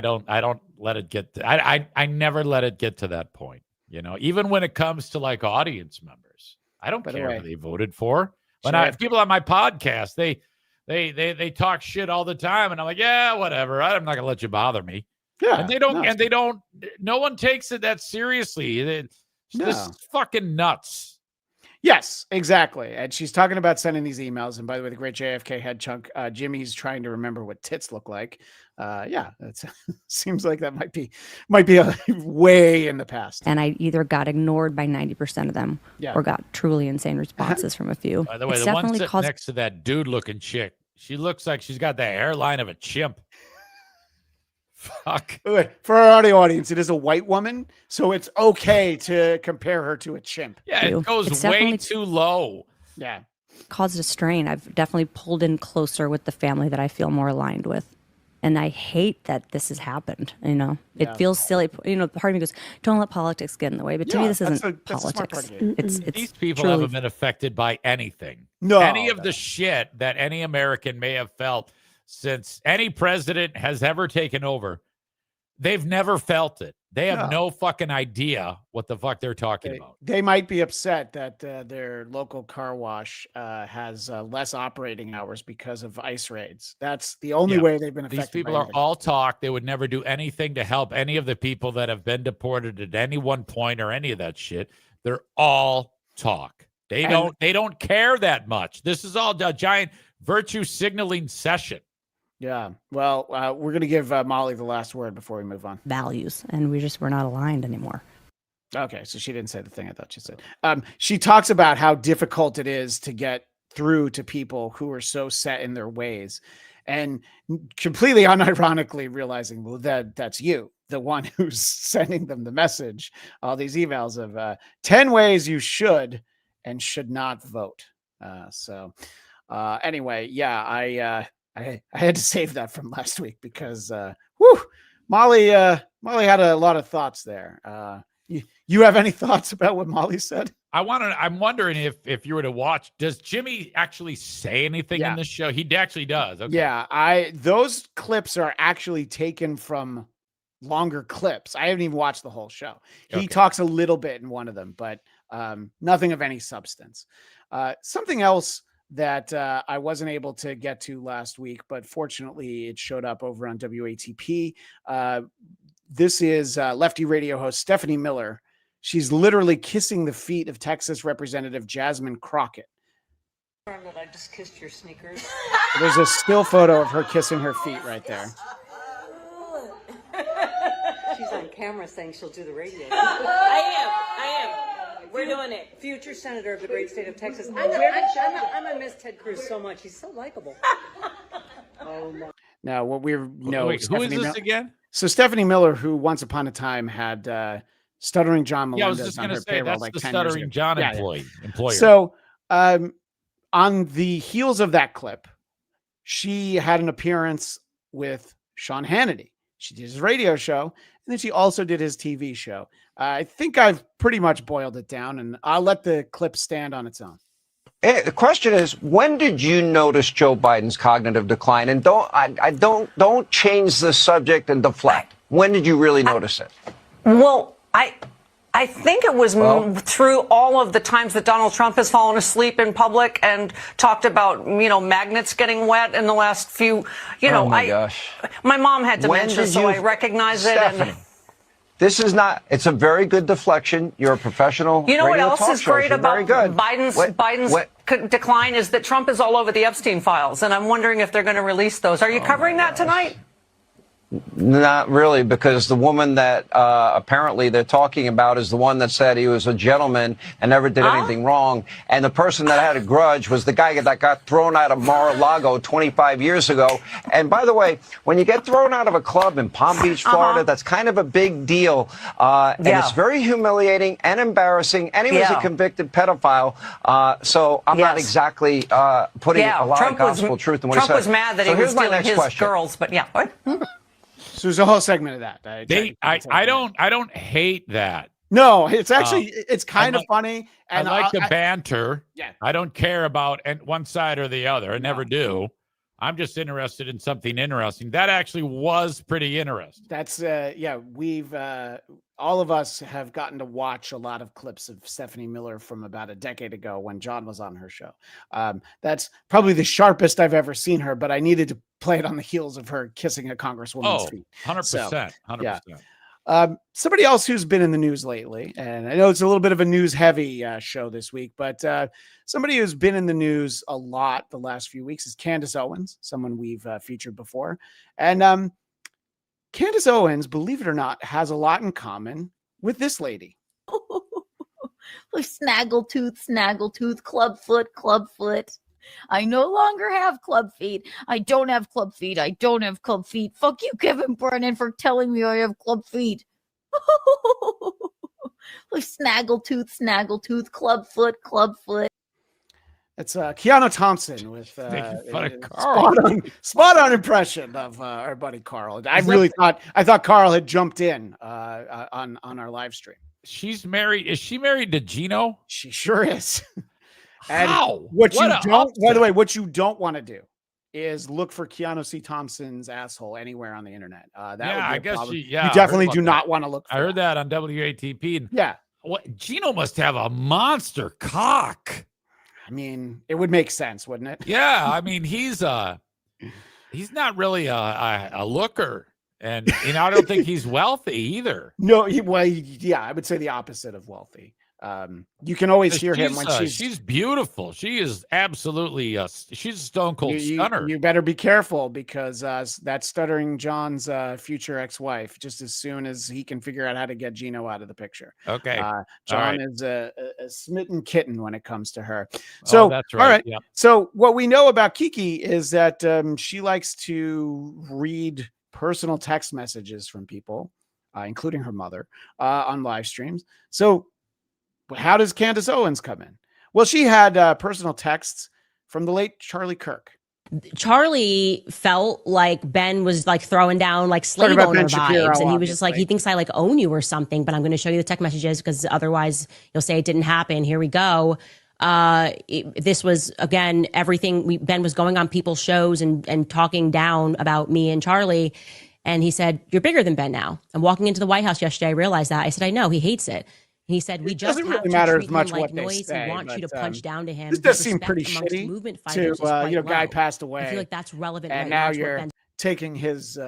don't let it get I never let it get to that point. Even when it comes to like audience members, I don't care who they voted for. When people on my podcast, they talk shit all the time, and I'm like, yeah, whatever. I'm not gonna let you bother me. Yeah, and they don't. No one takes it that seriously. This is fucking nuts. Yes, exactly. And she's talking about sending these emails. And by the way, the great JFK head chunk, Jimmy's trying to remember what tits look like. Yeah, it seems like that might be a way in the past. And I either got ignored by 90% of them or got truly insane responses from a few. By the way, the one sitting next to that dude-looking chick, she looks like she's got the hairline of a chimp. Fuck. For our audio audience, it is a white woman, so it's okay to compare her to a chimp. Yeah, it goes way too low. Yeah. Caused a strain. I've definitely pulled in closer with the family that I feel more aligned with. And I hate that this has happened. It feels silly. Part of me goes, don't let politics get in the way. But to me, this isn't politics. It's these people truly... haven't been affected by anything. No. Any of the shit that any American may have felt since any president has ever taken over, they've never felt it. They have no fucking idea what the fuck they're talking about. They might be upset that their local car wash has less operating hours because of ICE raids. That's the only way they've been affected. These people are all talk. They would never do anything to help any of the people that have been deported at any one point or any of that shit. They're all talk. They don't care that much. This is all a giant virtue signaling session. Yeah. Well, we're going to give Molly the last word before we move on. Values. And we're not aligned anymore. Okay. So she didn't say the thing I thought she said. She talks about how difficult it is to get through to people who are so set in their ways, and completely unironically realizing, well, that's you, the one who's sending them the message, all these emails of 10 ways you should and should not vote. Anyway, yeah, I had to save that from last week because, Molly had a lot of thoughts there. You have any thoughts about what Molly said? I'm wondering if you were to watch, does Jimmy actually say anything in this show? He actually does. Okay. Yeah, those clips are actually taken from longer clips. I haven't even watched the whole show. He talks a little bit in one of them, but nothing of any substance. Something else that I wasn't able to get to last week, but fortunately it showed up over on WATP. This is Lefty radio host Stephanie Miller. She's literally kissing the feet of Texas Representative Jasmine Crockett. That I just kissed your sneakers. There's a still photo of her kissing her feet right there. She's on camera saying she'll do the radio. I am. We're doing it. Future senator of the great state of Texas. I'm gonna miss Ted Cruz so much. He's so likable. Oh no. Now, what we know. Wait, who is this again? So Stephanie Miller, who once upon a time had Stuttering John Melendez on her payroll, like the 10 Stuttering years ago. John employer. So, on the heels of that clip, she had an appearance with Sean Hannity. She did his radio show, and then she also did his TV show. I think I've pretty much boiled it down, and I'll let the clip stand on its own. The question is, when did you notice Joe Biden's cognitive decline? And don't change the subject and deflect. When did you really notice it? Well, I think it was through all of the times that Donald Trump has fallen asleep in public and talked about, magnets getting wet in the last few, gosh. My mom had dementia, so I recognize it. Stephanie, this is not, it's a very good deflection. You're a professional. You know what else is shows. great You're about Biden's decline is that Trump is all over the Epstein files, and I'm wondering if they're going to release those. Are you covering that tonight? Not really, because the woman that apparently they're talking about is the one that said he was a gentleman and never did anything wrong. And the person that had a grudge was the guy that got thrown out of Mar-a-Lago 25 years ago. And by the way, when you get thrown out of a club in Palm Beach, Florida, that's kind of a big deal. And it's very humiliating and embarrassing. And he was a convicted pedophile. So I'm not exactly putting a lot of gospel truth in what he said. Trump was mad that he was stealing his girls, but what? So there's a whole segment of that. I don't hate that. No, it's actually it's kind of funny. And I like the banter. Yeah. I don't care about one side or the other. I never do. I'm just interested in something interesting. That actually was pretty interesting. That's we've all of us have gotten to watch a lot of clips of Stephanie Miller from about a decade ago when John was on her show. That's probably the sharpest I've ever seen her, but I needed to play it on the heels of her kissing a congresswoman's feet. 100%. 100%. Yeah. Somebody else who's been in the news lately, and I know it's a little bit of a news heavy show this week, but somebody who's been in the news a lot the last few weeks is Candace Owens, someone we've featured before. And Candace Owens, believe it or not, has a lot in common with this lady. Snaggletooth, clubfoot. I no longer have club feet. I don't have club feet. Fuck you, Kevin Brennan, for telling me I have club feet. Snaggletooth, clubfoot. It's Keanu Thompson with spot on impression of our buddy Carl. I thought Carl had jumped in on our live stream. She's married. Is she married to Gino? She sure is. And How? By the way, what you don't want to do is look for Keanu C. Thompson's asshole anywhere on the internet. I guess you definitely do not want to look for I heard that on WATP. Yeah. What, Gino must have a monster cock. I mean, it would make sense, wouldn't it? Yeah, I mean, he's not really a looker, and I don't think he's wealthy either. No, I would say the opposite of wealthy. You can always hear him when she's beautiful. She is absolutely she's a stone cold stunner. You better be careful because that's Stuttering John's future ex-wife. Just as soon as he can figure out how to get Gino out of the picture. Okay, John is a smitten kitten when it comes to her. So that's right. All right. Yep. So what we know about Kiki is that she likes to read personal text messages from people, including her mother, on live streams. So how does Candace Owens come in? Well, she had personal texts from the late Charlie Kirk. Charlie felt like Ben was like throwing down like slave owner vibes. And he was just like, he thinks I like own you or something, but I'm going to show you the text messages because otherwise you'll say it didn't happen. Here we go. This was, again, everything. Ben was going on people's shows and talking down about me and Charlie. And he said, you're bigger than Ben now. I'm walking into the White House yesterday. I realized that. I said, I know. He hates it. He said, we just have to matter treat as much him like what noise they say, and want you to punch down to him. This does seem pretty shitty to, guy passed away. I feel like that's relevant. And now you're taking his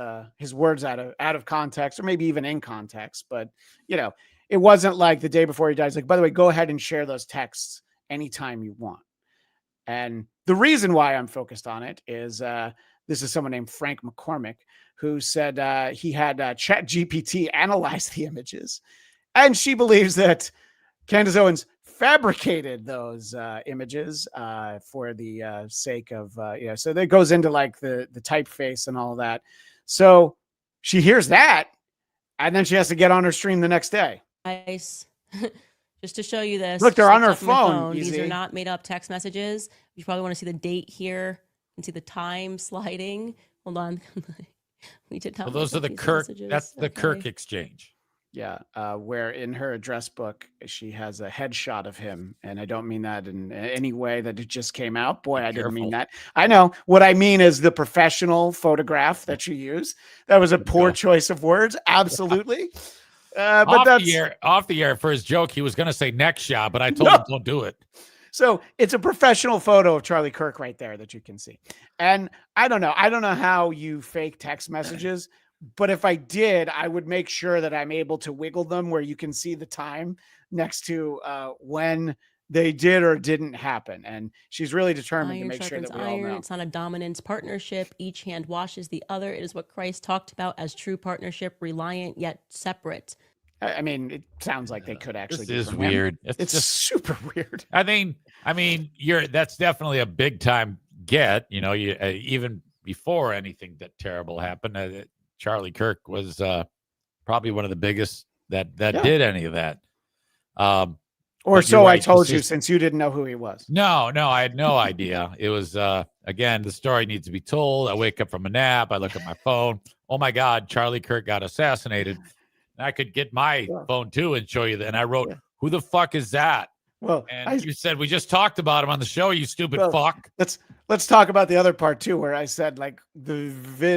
words out of context or maybe even in context. But, it wasn't like the day before he died. It's like, by the way, go ahead and share those texts anytime you want. And the reason why I'm focused on it is this is someone named Frank McCormick who said he had ChatGPT analyze the images. And she believes that Candace Owens fabricated those images for the sake of, so that goes into like the typeface and all of that. So she hears that, and then she has to get on her stream the next day. Nice. Just to show you this. Look, they're on her phone. Easy. These are not made up text messages. You probably want to see the date here and see the time sliding. Hold on. We did not. Well, those are the Kirk. Messages. That's the Kirk exchange. Yeah, where in her address book, she has a headshot of him. And I don't mean that in any way that it just came out. Boy, I didn't mean that. I know. What I mean is the professional photograph that you use. That was a poor choice of words. Absolutely. But off the air for his joke, he was going to say next shot, but I told him don't do it. So it's a professional photo of Charlie Kirk right there that you can see. And I don't know how you fake text messages. But if I did, I would make sure that I'm able to wiggle them where you can see the time next to when they did or didn't happen. And she's really determined to make sure that we all know. It's not a dominance partnership. Each hand washes the other. It is what Christ talked about as true partnership, reliant yet separate. I mean, it sounds like they could actually. This is weird. It's just super weird. I mean, that's definitely a big time get. Even before anything that terrible happened. Charlie Kirk was probably one of the biggest that did any of that. Or so I told you, since you didn't know who he was. No, I had no idea. It was, again, the story needs to be told. I wake up from a nap. I look at my phone. Oh, my God, Charlie Kirk got assassinated. And I could get my phone, too, and show you that. And I wrote, who the fuck is that? Well, and you said we just talked about him on the show. You stupid fuck. Let's talk about the other part too, where I said like the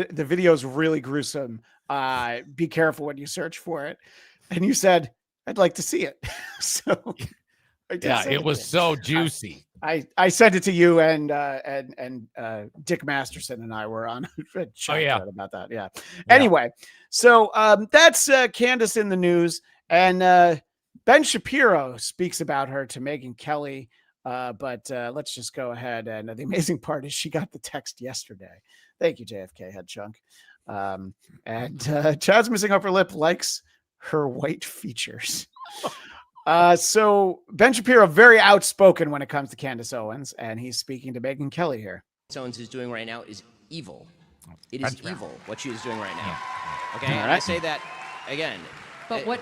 video is really gruesome. Be careful when you search for it. And you said I'd like to see it. So it was so juicy. I sent it to you, and Dick Masterson and I were on a chat about that. Yeah. Anyway, so that's Candace in the news, and Ben Shapiro speaks about her to Megyn Kelly. But let's just go ahead. And the amazing part is she got the text yesterday. Thank you, JFK Head Chunk. And Chad's missing upper lip likes her white features. So Ben Shapiro, very outspoken when it comes to Candace Owens, and he's speaking to Megyn Kelly here. Owens is doing right now is evil. It is evil what she is doing right now. Okay, All and right. I say that again. But what?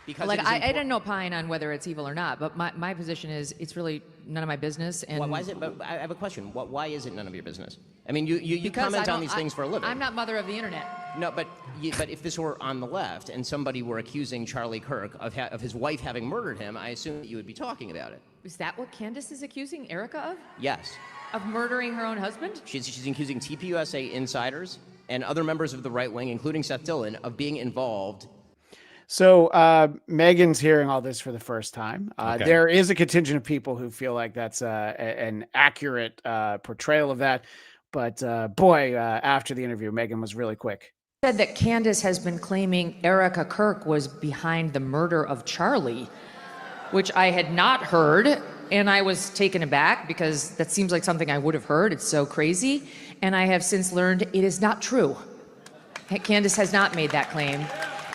Because Like it is I didn't opine on whether it's evil or not, but my position is it's really none of my business. And why is it? But I have a question. Why is it none of your business? I mean, you Because comment I on don't- these things for a living. I'm not mother of the internet. No, but if this were on the left and somebody were accusing Charlie Kirk of his wife having murdered him, I assume that you would be talking about it. Is that what Candace is accusing Erica of? Yes. Of murdering her own husband? She's accusing TPUSA insiders and other members of the right wing, including Seth Dillon, of being involved. So Megan's hearing all this for the first time. Okay. There is a contingent of people who feel like that's an accurate portrayal of that. But after the interview, Megyn was really quick. Said that Candace has been claiming Erica Kirk was behind the murder of Charlie, which I had not heard, and I was taken aback because that seems like something I would have heard. It's so crazy, and I have since learned it is not true. Candace has not made that claim,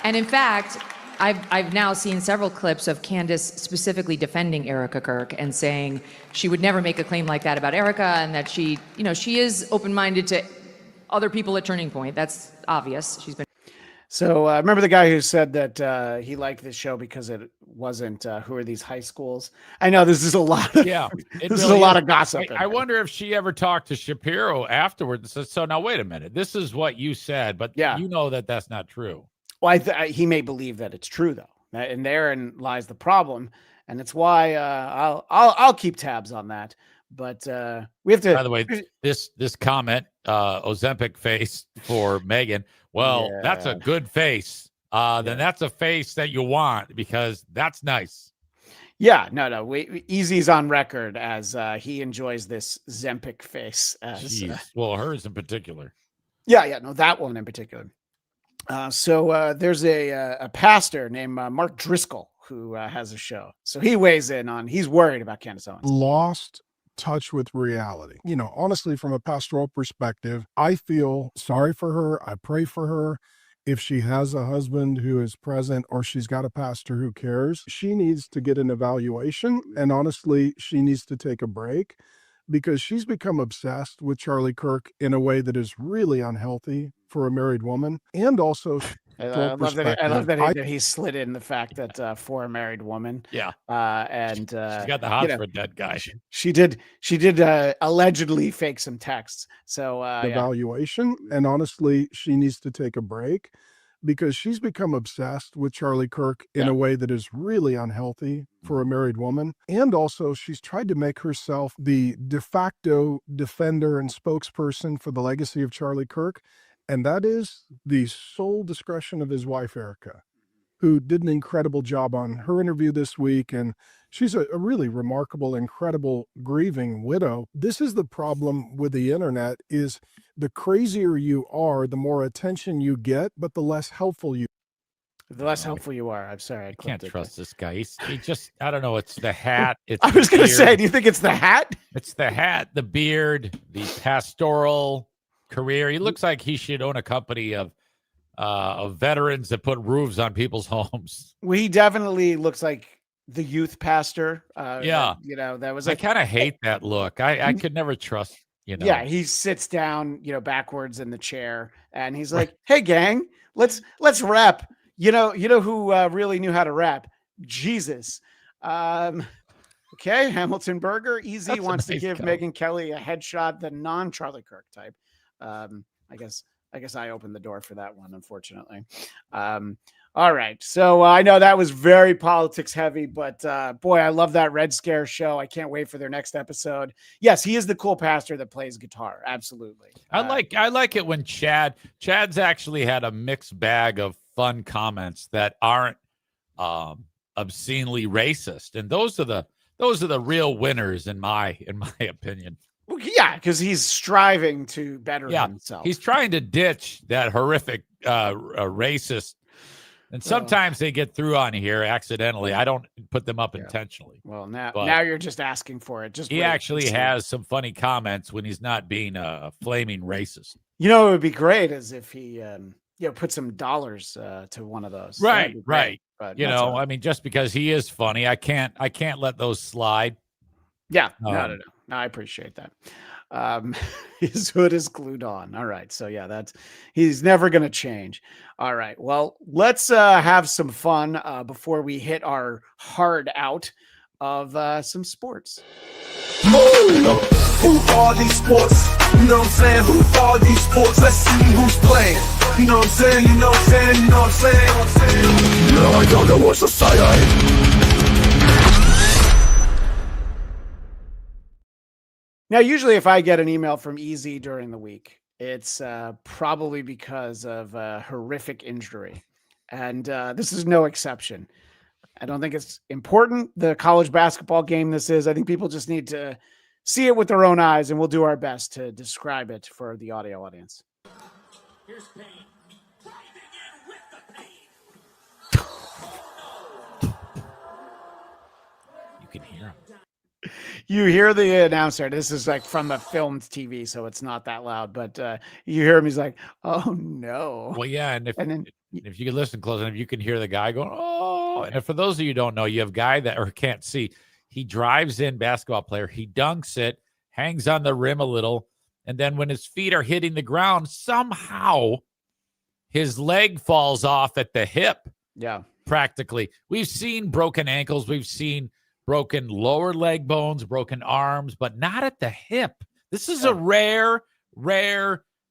and in fact, I've now seen several clips of Candace specifically defending Erica Kirk and saying she would never make a claim like that about Erica, and that she is open-minded to other people at Turning Point. That's obvious. She's been. So remember the guy who said that he liked this show because it wasn't who are these high schools? I know this is a lot of this is a lot of gossip. I wonder if she ever talked to Shapiro afterwards and said, so now wait a minute, this is what you said, but you know that that's not true. Well, he may believe that it's true though, and therein lies the problem, and it's why I'll keep tabs on that. But we have to. By the way, this comment, Ozempic face for Megyn. Well, that's a good face. Then that's a face that you want because that's nice. Yeah, no. Easy's on record as he enjoys this Zempic face. Well, hers in particular. Yeah, no, that one in particular. So there's a pastor named Mark Driscoll who has a show. So he weighs in on. He's worried about Candace Owens. Lost touch with reality. Honestly, from a pastoral perspective, I feel sorry for her. I pray for her. If she has a husband who is present or she's got a pastor who cares, she needs to get an evaluation. And honestly, she needs to take a break because she's become obsessed with Charlie Kirk in a way that is really unhealthy for a married woman. And also, I love that he slid in the fact that for a married woman. Yeah. And she's got the hots for a dead guy. She did allegedly fake some texts. So evaluation. And honestly, she needs to take a break because she's become obsessed with Charlie Kirk in a way that is really unhealthy for a married woman. And also, she's tried to make herself the de facto defender and spokesperson for the legacy of Charlie Kirk. And that is the sole discretion of his wife, Erica, who did an incredible job on her interview this week. And she's a really remarkable, incredible, grieving widow. This is the problem with the internet is the crazier you are, the more attention you get, but the less helpful you The less helpful you are. I'm sorry. I can't trust this guy. He just, I don't know. It's the hat. It's I was going to say, do you think it's the hat? It's the hat, the beard, the pastoral career. He looks like he should own a company of veterans that put roofs on people's homes. Well, he definitely looks like the youth pastor. Yeah. That was I like, kind of hate that look. I could never trust, Yeah, he sits down, backwards in the chair and he's like, hey gang, let's rap. You know who really knew how to rap? Jesus. Okay, Hamilton Berger. Easy wants to give Megyn Kelly a headshot, the non-Charlie Kirk type. I guess I opened the door for that one, unfortunately. All right. So I know that was very politics heavy, but boy, I love that Red Scare show. I can't wait for their next episode. Yes, he is the cool pastor that plays guitar. Absolutely. I like it when Chad's actually had a mixed bag of fun comments that aren't obscenely racist, and those are the real winners in my opinion. Well, yeah, because he's striving to better himself. He's trying to ditch that horrific racist. And sometimes they get through on here accidentally. I don't put them up intentionally. Well, now you're just asking for it. He actually has some funny comments when he's not being a flaming racist. You know, it would be great as if he, put some dollars to one of those. Right. But I mean, just because he is funny, I can't let those slide. Yeah. No. I appreciate that. His hood is glued on. All right. So he's never going to change. All right. Well, let's have some fun before we hit our hard out of some sports. Who are these sports? You know what I'm saying? Who are these sports? Let's see who's playing. You know what I'm saying? You know what I'm saying? You know what I'm saying? No, I don't know what society. Now, usually if I get an email from Easy during the week, it's probably because of a horrific injury. And this is no exception. I don't think it's important, the college basketball game this is. I think people just need to see it with their own eyes, and we'll do our best to describe it for the audio audience. Here's pain. You can hear him. You hear the announcer. This is like from a filmed TV, so it's not that loud. But you hear him. He's like, "Oh no!" Well, yeah, and if you can listen close enough, you can hear the guy going, "Oh!" And for those of you who don't know, you have a guy that or can't see. He drives in, basketball player. He dunks it, hangs on the rim a little, and then when his feet are hitting the ground, somehow his leg falls off at the hip. Yeah, practically. We've seen broken ankles. We've seen broken lower leg bones, broken arms, but not at the hip. This is a rare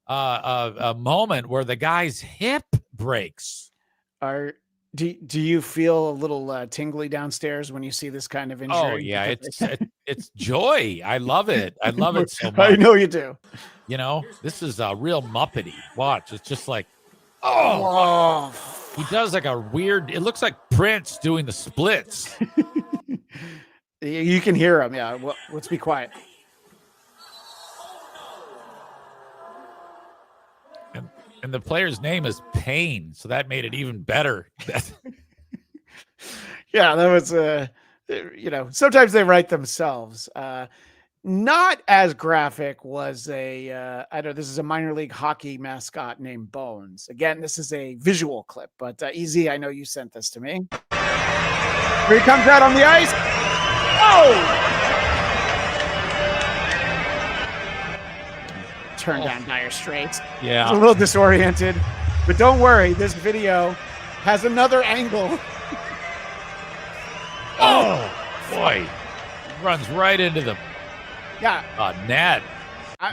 moment where the guy's hip breaks. Do you feel a little tingly downstairs when you see this kind of injury? Oh yeah, it's joy. I love it. I love it so much. I know you do. You know, this is a real Muppety. Watch, it's just like, he does like a weird. It looks like Prince doing the splits. You can hear him. Yeah. Well, let's be quiet. And the player's name is Payne, so that made it even better. Yeah, that was sometimes they write themselves. Not as graphic was I know this is a minor league hockey mascot named Bones. Again, this is a visual clip, but Easy, I know you sent this to me. Here he comes out on the ice. Oh! Turn down Dire Straits. Yeah. It's a little disoriented, but don't worry. This video has another angle. Oh, boy. Runs right into the net.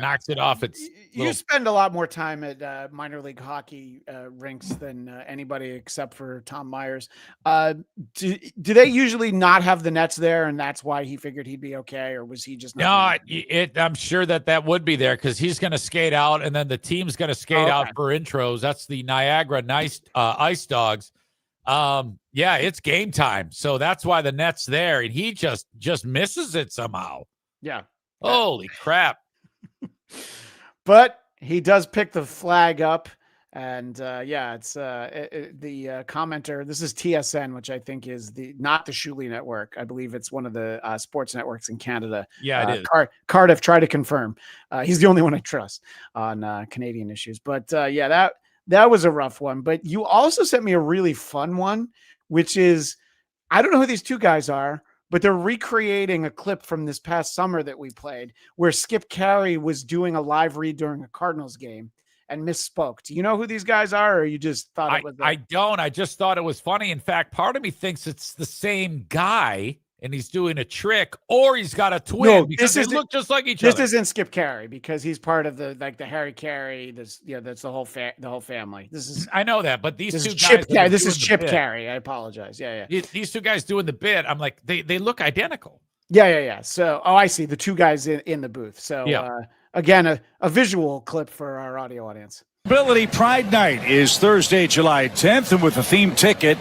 Knocks it off its You spend a lot more time at minor league hockey rinks than anybody except for Tom Myers. Do they usually not have the nets there, and that's why he figured he'd be okay, or was he just not? No, I'm sure that would be there because he's going to skate out, and then the team's going to skate out for intros. That's the Niagara Ice Dogs. Yeah, it's game time, so that's why the net's there, and he just misses it somehow. Yeah. Holy crap. But he does pick the flag up, and it's the commenter. This is TSN, which I think is not the Shuley network. I believe it's one of the sports networks in Canada. Yeah, it is. Cardiff, try to confirm. He's the only one I trust on Canadian issues. But that was a rough one. But you also sent me a really fun one, which is, I don't know who these two guys are, but they're recreating a clip from this past summer that we played where Skip Carey was doing a live read during a Cardinals game and misspoke. Do you know who these guys are, or you just thought it was? I don't. I just thought it was funny. In fact, part of me thinks it's the same guy. and he's doing a trick, or he's got a twin because they look just like each other. This isn't Skip Carey because he's part of the Harry Carey. That's the whole family. This is I know that, but these two guys. Chip Carey. This is Chip Carey. I apologize. Yeah. These two guys doing the bit. I'm like, they look identical. Yeah. So, I see the two guys in the booth. So, again, a visual clip for our audio audience. Disability Pride Night is Thursday, July 10th, and with a themed ticket,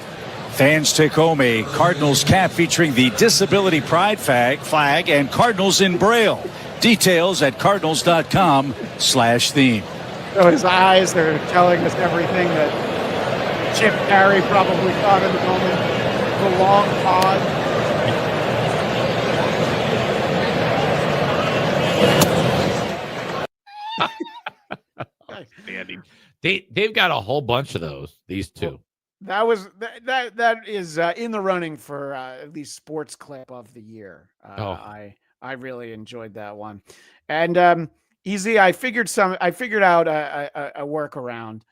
fans take home a Cardinals cap featuring the Disability Pride flag and Cardinals in Braille. Details at cardinals.com/theme. So his eyes, they're telling us everything that Chip Carey probably thought in the moment. The long pause. They've got a whole bunch of those. These two. That is in the running for at least sports clip of the year. I really enjoyed that one, and Easy. I figured out a workaround.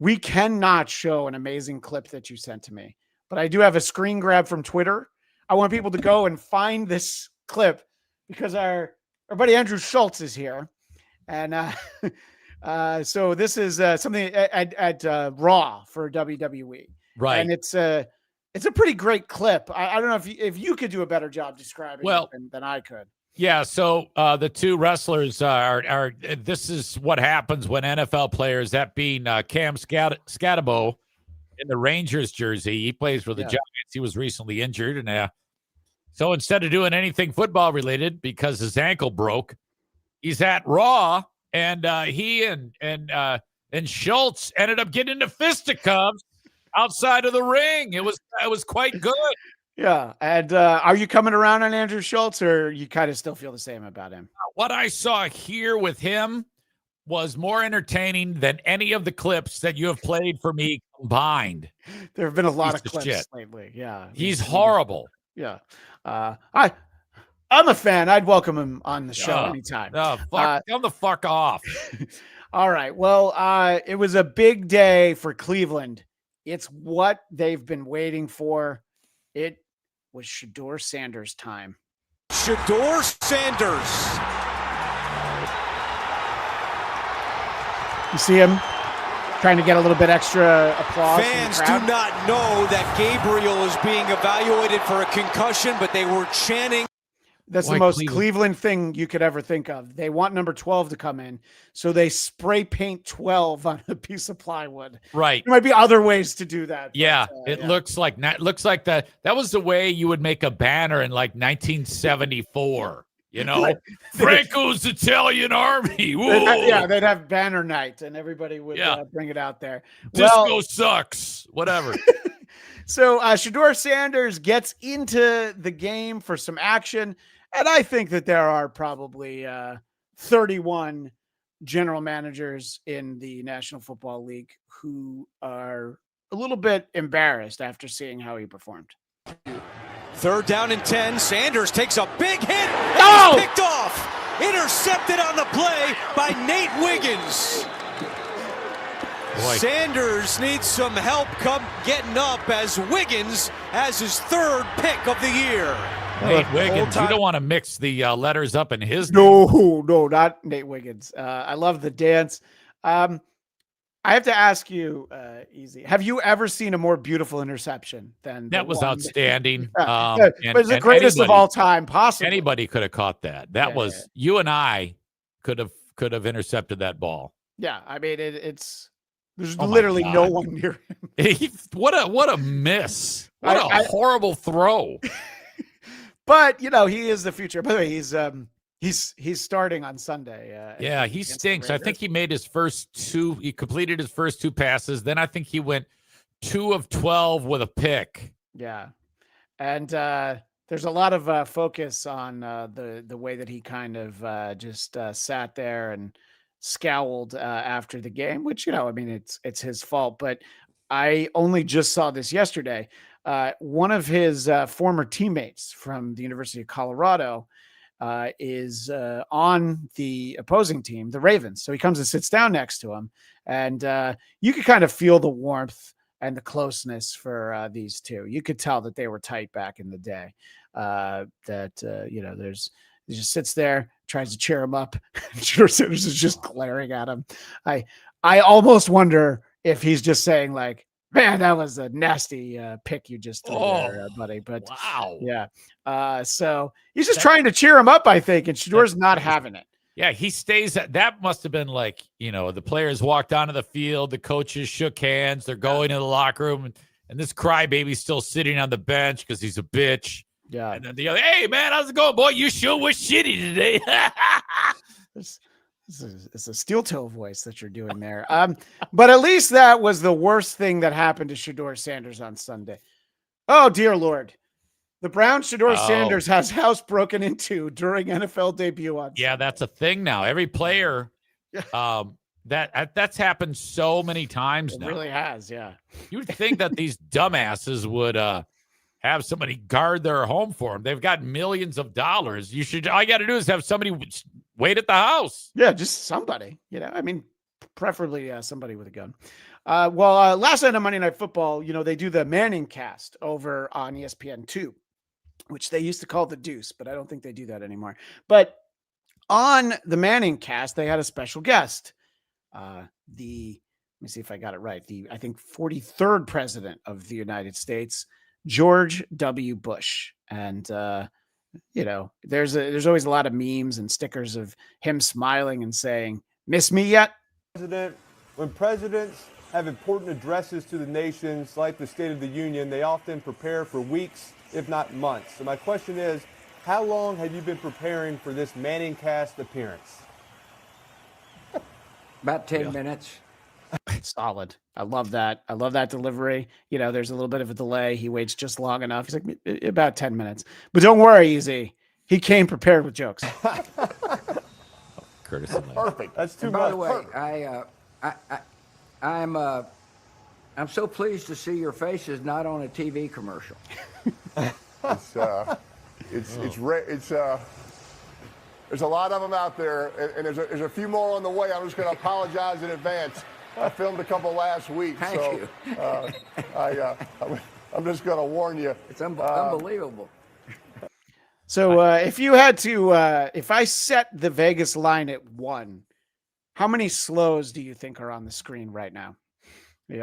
We cannot show an amazing clip that you sent to me, but I do have a screen grab from Twitter. I want people to go and find this clip because our buddy Andrew Schultz is here, and so this is something at Raw for WWE, right? And it's a pretty great clip. I don't know if you could do a better job describing it than I could. Yeah. So the two wrestlers are. This is what happens when NFL players, that being Cam Scatabo in the Rangers jersey, he plays for the Giants. He was recently injured, and so instead of doing anything football related because his ankle broke, he's at Raw. And he and Schultz ended up getting into fisticuffs outside of the ring. It was quite good. Yeah. And are you coming around on Andrew Schultz, or you kind of still feel the same about him? What I saw here with him was more entertaining than any of the clips that you have played for me combined. There have been a lot of clips lately. Yeah. He's horrible. Yeah. I'm a fan. I'd welcome him on the show anytime. Come the fuck off. All right. Well, it was a big day for Cleveland. It's what they've been waiting for. It was Shedeur Sanders time. Shedeur Sanders. You see him trying to get a little bit extra applause. Fans do not know that Gabriel is being evaluated for a concussion, but they were chanting. That's the most Cleveland thing you could ever think of. They want number 12 to come in, so they spray paint 12 on a piece of plywood. Right. There might be other ways to do that. Yeah, it looks like that was the way you would make a banner in like 1974. You know, Franco's Italian Army. They'd have banner night, and everybody would bring it out there. Disco sucks. Whatever. So Shedeur Sanders gets into the game for some action. And I think that there are probably 31 general managers in the National Football League who are a little bit embarrassed after seeing how he performed. 3rd down and 10. Sanders takes a big hit. And picked off. Intercepted on the play by Nate Wiggins. Boy. Sanders needs some help getting up as Wiggins has his 3rd pick of the year. Nate Wiggins. You don't want to mix the letters up in his name. No, not Nate Wiggins. I love the dance. I have to ask you, Easy, have you ever seen a more beautiful interception than that? Was outstanding. But it's the greatest of all time, possibly. Anybody could have caught that. That was you and I could have intercepted that ball. Yeah, I mean it's. There's literally no one near him. What a miss. What a horrible throw. But, he is the future. By the way, he's starting on Sunday. He stinks. I think he made his first 2. He completed his first 2 passes. Then I think he went 2 of 12 with a pick. Yeah. And there's a lot of focus on the way that he kind of just sat there and scowled after the game, which, it's his fault. But I only just saw this yesterday. One of his former teammates from the University of Colorado is on the opposing team, the Ravens. So he comes and sits down next to him, and you can kind of feel the warmth and the closeness for these two. You could tell that they were tight back in the day. He just sits there, tries to cheer him up. Shedeur Sanders is just glaring at him. I almost wonder if he's just saying like, man, that was a nasty pick you just threw there, buddy. But wow. Yeah. So he's just trying to cheer him up, I think, and Shedeur's not having it. Yeah, he stays. That must have been like, the players walked onto the field, the coaches shook hands, they're going to the locker room, and this crybaby's still sitting on the bench because he's a bitch. Yeah. And then the other, hey, man, how's it going, boy? You sure was shitty today. It's a steel toe voice that you're doing there. But at least that was the worst thing that happened to Shedeur Sanders on Sunday. Oh, dear Lord. The Brown Shedeur Sanders has house broken into during NFL debut on Sunday. Yeah, that's a thing now. Every player, that's happened so many times now. It really has, yeah. You would think that these dumbasses would have somebody guard their home for them. They've got millions of dollars. All you got to do is have somebody wait at the house. Yeah, just somebody. I mean, preferably somebody with a gun. Last night on Monday Night Football, they do the Manning cast over on ESPN2, which they used to call the Deuce, but I don't think they do that anymore. But on the Manning cast, they had a special guest. Let me see if I got it right. I think 43rd president of the United States, George W. Bush. And, there's always a lot of memes and stickers of him smiling and saying, "Miss me yet?" When presidents have important addresses to the nations like the State of the Union, they often prepare for weeks, if not months. So my question is, how long have you been preparing for this Manning cast appearance? About 10 minutes. Solid. I love that. I love that delivery. There's a little bit of a delay. He waits just long enough. He's like, about 10 minutes. But don't worry, Easy. He came prepared with jokes. Curtis. Perfect. That's too much. By the way, I'm so pleased to see your faces not on a TV commercial. There's a lot of them out there, and there's a few more on the way. I'm just going to apologize in advance. I filmed a couple last week, Thank you. I'm just going to warn you. It's unbelievable. So if you had to, if I set the Vegas line at 1, how many slows do you think are on the screen right now?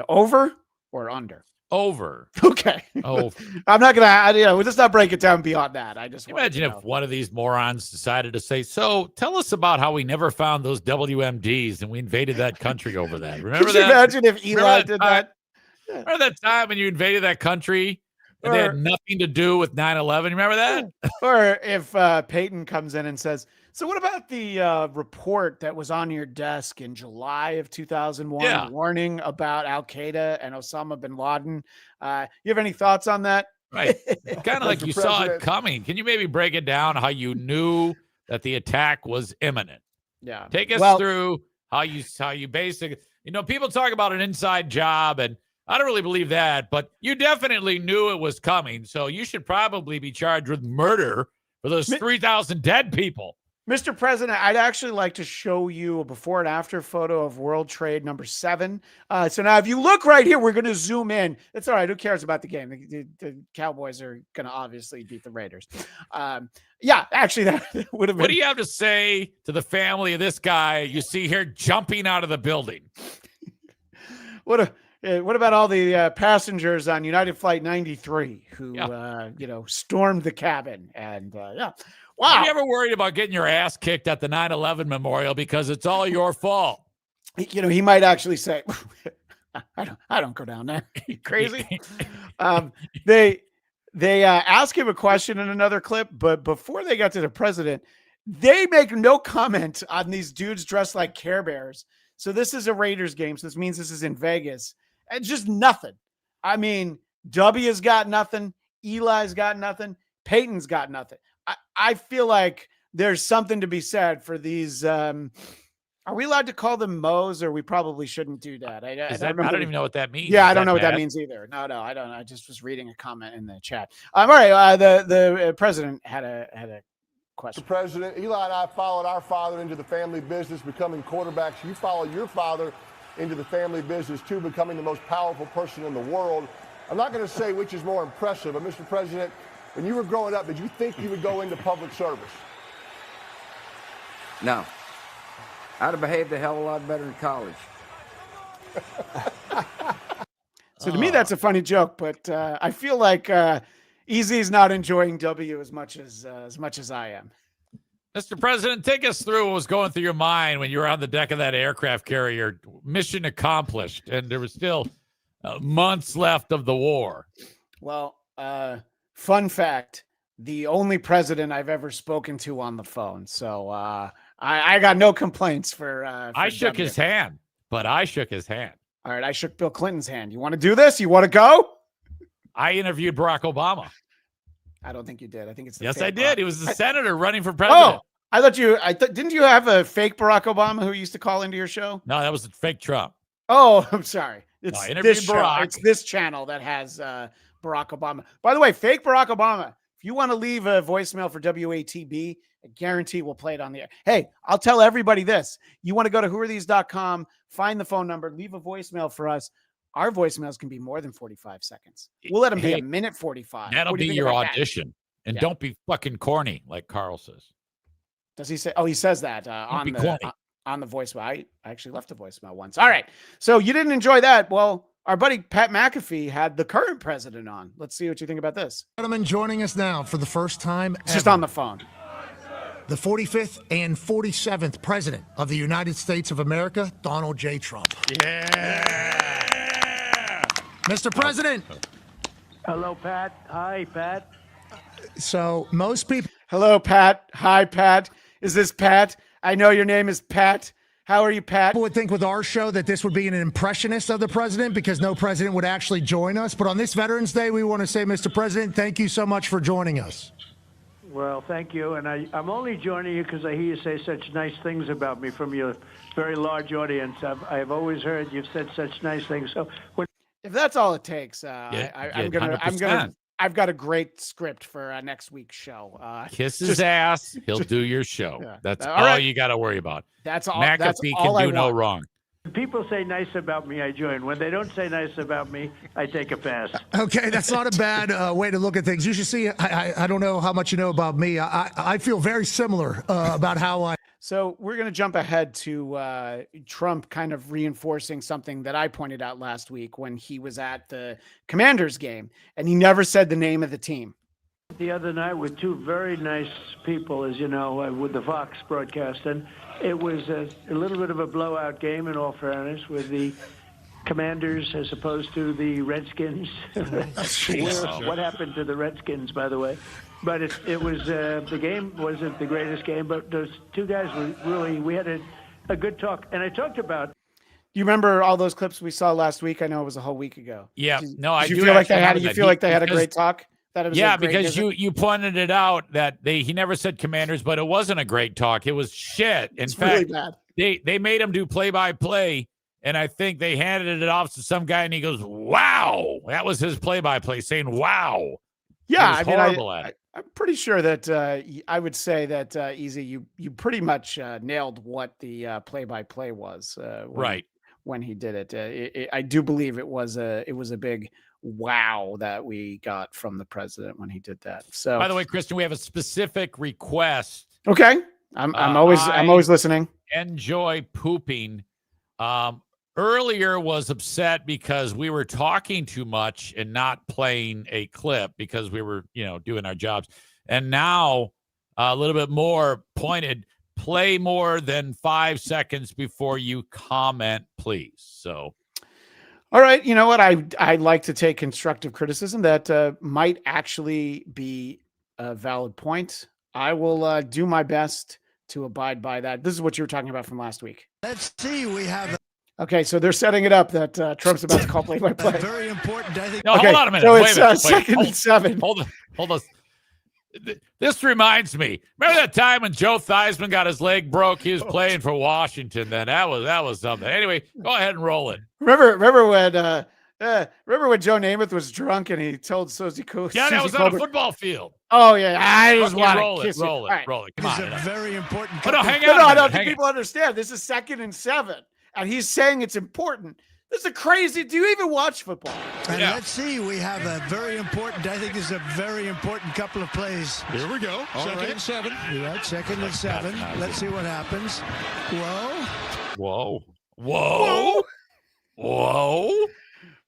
Over or under? Over. Okay. Oh, I'm not gonna. We'll just not break it down beyond that. I just imagine if one of these morons decided to say, "So, tell us about how we never found those WMDs and we invaded that country over that." Remember Could that? you imagine if Eli did that? Remember that time when you invaded that country and they had nothing to do with 9/11? Remember that? Or if Peyton comes in and says, "So what about the report that was on your desk in July of 2001 warning about Al-Qaeda and Osama bin Laden? You have any thoughts on that?" Right. Kind of like you saw it coming. Can you maybe break it down how you knew that the attack was imminent? Yeah. Take us through how you basically, people talk about an inside job, and I don't really believe that, but you definitely knew it was coming. So you should probably be charged with murder for those 3,000 dead people. Mr. President, I'd actually like to show you a before and after photo of World Trade number 7. So now if you look right here, we're going to zoom in. It's all right. Who cares about the game? The Cowboys are going to obviously beat the Raiders. Actually, that would have been. What do you have to say to the family of this guy you see here jumping out of the building? What about all the passengers on United Flight 93 who, stormed the cabin and, Wow. Have you ever worried about getting your ass kicked at the 9/11 memorial because it's all your fault? He might actually say, I don't go down there. You crazy? They ask him a question in another clip, but before they got to the president, they make no comment on these dudes dressed like Care Bears. So this is a Raiders game. So this means this is in Vegas. And just nothing. I mean, W's got nothing. Eli's got nothing. Peyton's got nothing. I feel like there's something to be said for these. Are we allowed to call them Mo's, or we probably shouldn't do that? I don't even know what that means. Yeah, I don't know what that means either. No, I don't. I just was reading a comment in the chat. All right, the president had a question. Mr. President, Eli and I followed our father into the family business, becoming quarterbacks. You followed your father into the family business to becoming the most powerful person in the world. I'm not going to say which is more impressive, but Mr. President, when you were growing up, did you think you would go into public service? No. I'd have behaved a hell of a lot better in college. So to me, that's a funny joke, but I feel like Easy's not enjoying W as much as I am. Mr. President, take us through what was going through your mind when you were on the deck of that aircraft carrier. Mission accomplished, and there was still months left of the war. Well, fun fact, the only president I've ever spoken to on the phone. So I got no complaints for I shook his hand, but I shook his hand. All right, I shook Bill Clinton's hand. You want to do this? You want to go? I interviewed Barack Obama. I don't think you did. I think it's the yes, fake I did. Barack. He was the senator running for president. Oh, I thought you. Didn't you have a fake Barack Obama who used to call into your show? No, that was a fake Trump. Oh, I'm sorry. It's I interviewed this show. Barack. It's this channel that has Barack Obama. By the way, fake Barack Obama. If you want to leave a voicemail for WATB, I guarantee we'll play it on the air. Hey, I'll tell everybody this. You want to go to whoarethese.com, find the phone number, leave a voicemail for us. Our voicemails can be more than 45 seconds. We'll let them be a minute 45. That'll be your audition. That? And Yeah. don't be fucking corny, like Carl says. Does he say? Oh, he says that on be corny. the voicemail. I actually left a voicemail once. All right. So you didn't enjoy that. Well, our buddy Pat McAfee had the current president on. Let's see what you think about this. Gentlemen, joining us now for the first time It's just on the phone. The 45th and 47th President of the United States of America, Donald J. Trump. Yeah. Mr. President. Hello, Pat. Hi, Pat. So most people. Hello, Pat. Hi, Pat. Is this Pat? I know your name is Pat. How are you, Pat? People would think with our show that this would be an impressionist of the president because no president would actually join us. But on this Veterans Day, we want to say, Mr. President, thank you so much for joining us. Well, thank you. And I'm only joining you because I hear you say such nice things about me from your very large audience. I've always heard you've said such nice things. So if that's all it takes, I'm gonna. I've got a great script for next week's show. Kiss his ass. He'll do your show. Yeah. That's All all right. you got to worry about. That's all. McAfee That's can all I do no want. wrong. when people say nice about me, I join. When they don't say nice about me, I take a pass. Okay, that's not a bad way to look at things. You should see, I don't know how much you know about me. I feel very similar about how I. So we're going to jump ahead to Trump kind of reinforcing something that I pointed out last week when he was at the Commanders game, and he never said the name of the team. The other night with two very nice people, as you know, with the Fox broadcast, and it was a little bit of a blowout game, in all fairness, with the Commanders as opposed to the Redskins. What happened to the Redskins, by the way? But it was the game wasn't the greatest game, but those two guys were really, we had a good talk. And I talked about. Do you remember all those clips we saw last week? I know it was a whole week ago. Yeah, I do feel like they had. You feel like they had a great talk. That it was yeah, a great because visit? you pointed it out that he never said Commanders, but it wasn't a great talk. It was shit. In fact, really bad. they made him do play-by-play, and I think they handed it off to some guy, and he goes, "Wow!" That was his play-by-play, saying, "Wow." Yeah, I mean, I'm pretty sure that I would say that Easy, you pretty much nailed what the play-by-play was. Right. When he did it, I do believe it was a big wow that we got from the president when he did that. So, by the way, Kristen, we have a specific request. Okay, I'm always listening. Enjoy pooping. Earlier was upset because we were talking too much and not playing a clip because we were, doing our jobs. And now a little bit more pointed, play more than 5 seconds before you comment, please. So, all right. You know what? I like to take constructive criticism that might actually be a valid point. I will do my best to abide by that. This is what you were talking about from last week. Let's see. We have. Okay, so they're setting it up that Trump's about to call play-by-play. Very important. I think. No, Okay, hold on a minute. so Wait it's a minute. second and 7. Hold on. This reminds me. Remember that time when Joe Theismann got his leg broke? He was playing for Washington. Then that was something. Anyway, go ahead and roll it. Remember when Joe Namath was drunk and he told Susie Colbert? Yeah, that was on a football field. Oh yeah, I just Okay, want roll to it. kiss you. Roll it. Come on. It's a very important. Oh, no, hang No, on. I a minute, don't think hang people understand. This is 2nd and 7, and he's saying it's important. This is crazy. Do you even watch football? And let's see. We have a very important, I think this is a very important couple of plays. Here we go. Second and 7. You're right, second and 7. Let's see what happens. Whoa.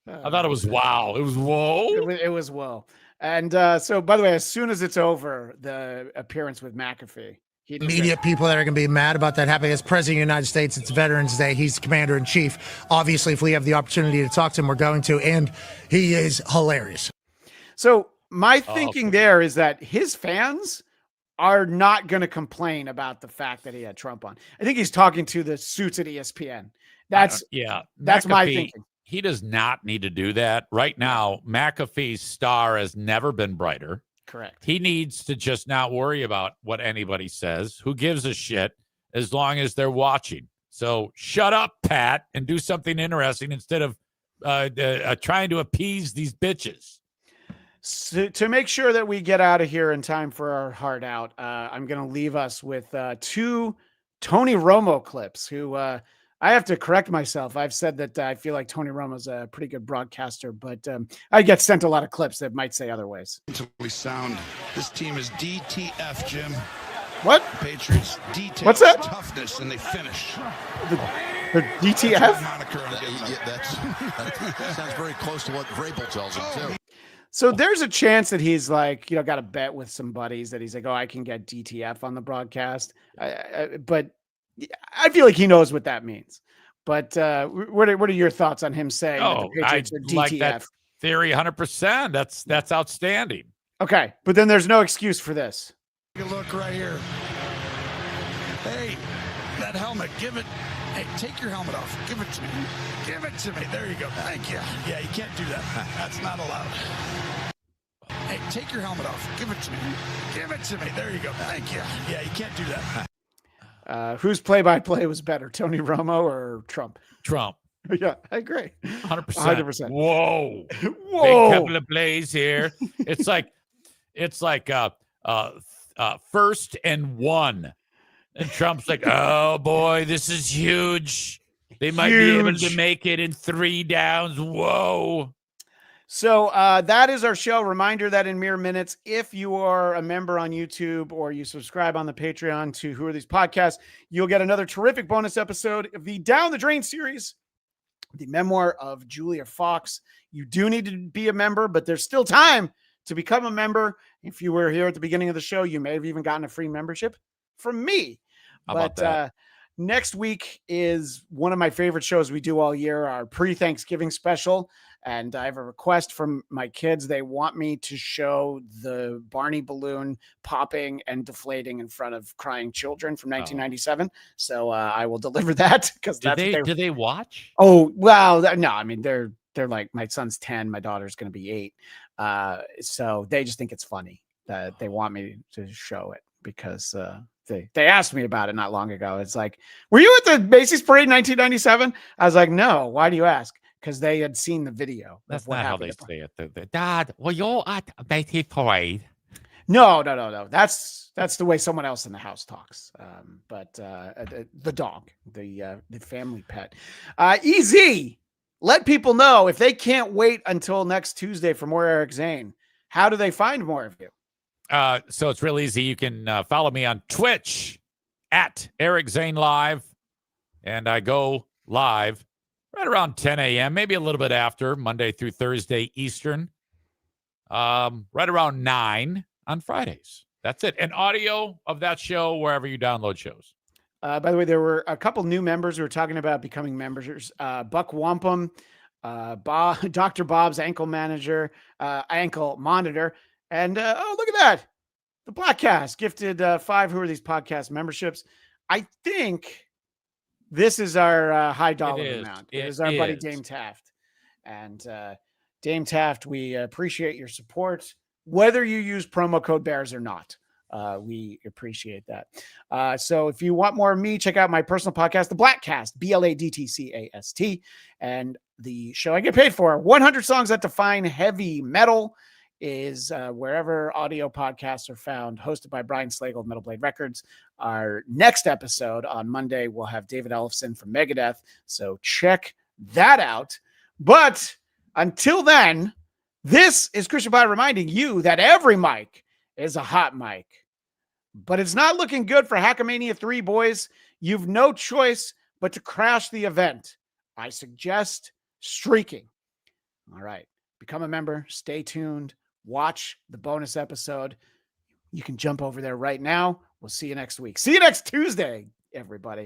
I thought it was wow. It was whoa. It was whoa. And so, by the way, as soon as it's over, the appearance with McAfee. Media people that are going to be mad about that happening. As President of the United States, it's Veterans Day. He's Commander in Chief. Obviously, if we have the opportunity to talk to him, we're going to. And he is hilarious. So my thinking there is that his fans are not going to complain about the fact that he had Trump on. I think he's talking to the suits at ESPN. That's my thinking. He does not need to do that. Right now, McAfee's star has never been brighter. Correct. He needs to just not worry about what anybody says. Who gives a shit as long as they're watching? So shut up, Pat, and do something interesting instead of trying to appease these bitches. So, to make sure that we get out of here in time for our heart out, I'm going to leave us with 2 Tony Romo clips who I have to correct myself. I've said that I feel like Tony Romo's a pretty good broadcaster, but I get sent a lot of clips that might say other ways. We sound. This team is DTF, Jim. What? Patriots. Details, what's that? Toughness, and they finish. The DTF? That sounds very close to what Vrabel tells him, too. So there's a chance that he's like, got a bet with some buddies that he's like, oh, I can get DTF on the broadcast. But I feel like he knows what that means. But what are your thoughts on him saying that the Patriots are DTF? Like that theory 100%. That's outstanding. Okay, but then there's no excuse for this. Take a look right here. Hey, that helmet, give it. Hey, take your helmet off. Give it to me. Give it to me. There you go. Thank you. Yeah, you can't do that. That's not allowed. Hey, take your helmet off. Give it to me. Give it to me. There you go. Thank you. Yeah, you can't do that. Whose play-by-play was better, Tony Romo or Trump? Trump. Yeah, I agree. 100%. 100%. Whoa. Whoa. Big couple of plays here. It's like first and 1. And Trump's like, oh, boy, this is huge. They might be able to make it in 3 downs. Whoa. So that is our show. Reminder that in mere minutes, if you are a member on YouTube or you subscribe on the Patreon to Who Are These Podcasts, you'll get another terrific bonus episode of the Down the Drain series, the memoir of Julia Fox. You do need to be a member, but there's still time to become a member. If you were here at the beginning of the show, you may have even gotten a free membership from me. How about that? Next week is one of my favorite shows we do all year, our pre-Thanksgiving special. And I have a request from my kids. They want me to show the Barney balloon popping and deflating in front of crying children from 1997. So I will deliver that because that's do they watch? Oh, well, no, I mean, they're like, my son's 10, my daughter's going to be 8. So they just think it's funny that they want me to show it because they asked me about it not long ago. It's like, were you at the Macy's Parade in 1997? I was like, no. Why do you ask? Because they had seen the video. That's not how they say it. Dad, were you at Macy's Parade? No. That's the way someone else in the house talks. But the dog, the family pet. EZ, let people know if they can't wait until next Tuesday for more Eric Zane. How do they find more of you? So it's real easy. You can follow me on Twitch at Eric Zane Live. And I go live right around 10 a.m., maybe a little bit after, Monday through Thursday Eastern, right around 9 on Fridays. That's it. And audio of that show wherever you download shows. By the way, there were a couple new members who were talking about becoming members. Buck Wampum, Dr. Bob's ankle monitor, and oh, look at that. The Blackcast gifted 5 Who Are These Podcast memberships. I think this is our high dollar amount. It is our buddy Dame Taft. And Dame Taft, we appreciate your support, whether you use promo code BEARS or not. We appreciate that. So if you want more of me, check out my personal podcast, The Blackcast, BLADTCAST, and the show I get paid for, 100 songs that define heavy metal. is wherever audio podcasts are found, hosted by Brian Slagle of Metal Blade Records. Our next episode on Monday, we'll have David Ellefson from Megadeth. So check that out. But until then, this is Christian Bladt reminding you that every mic is a hot mic. But it's not looking good for Hackamania 3, boys. You've no choice but to crash the event. I suggest streaking. All right. Become a member. Stay tuned. Watch the bonus episode. You can jump over there right now. We'll see you next week. See you next Tuesday, everybody.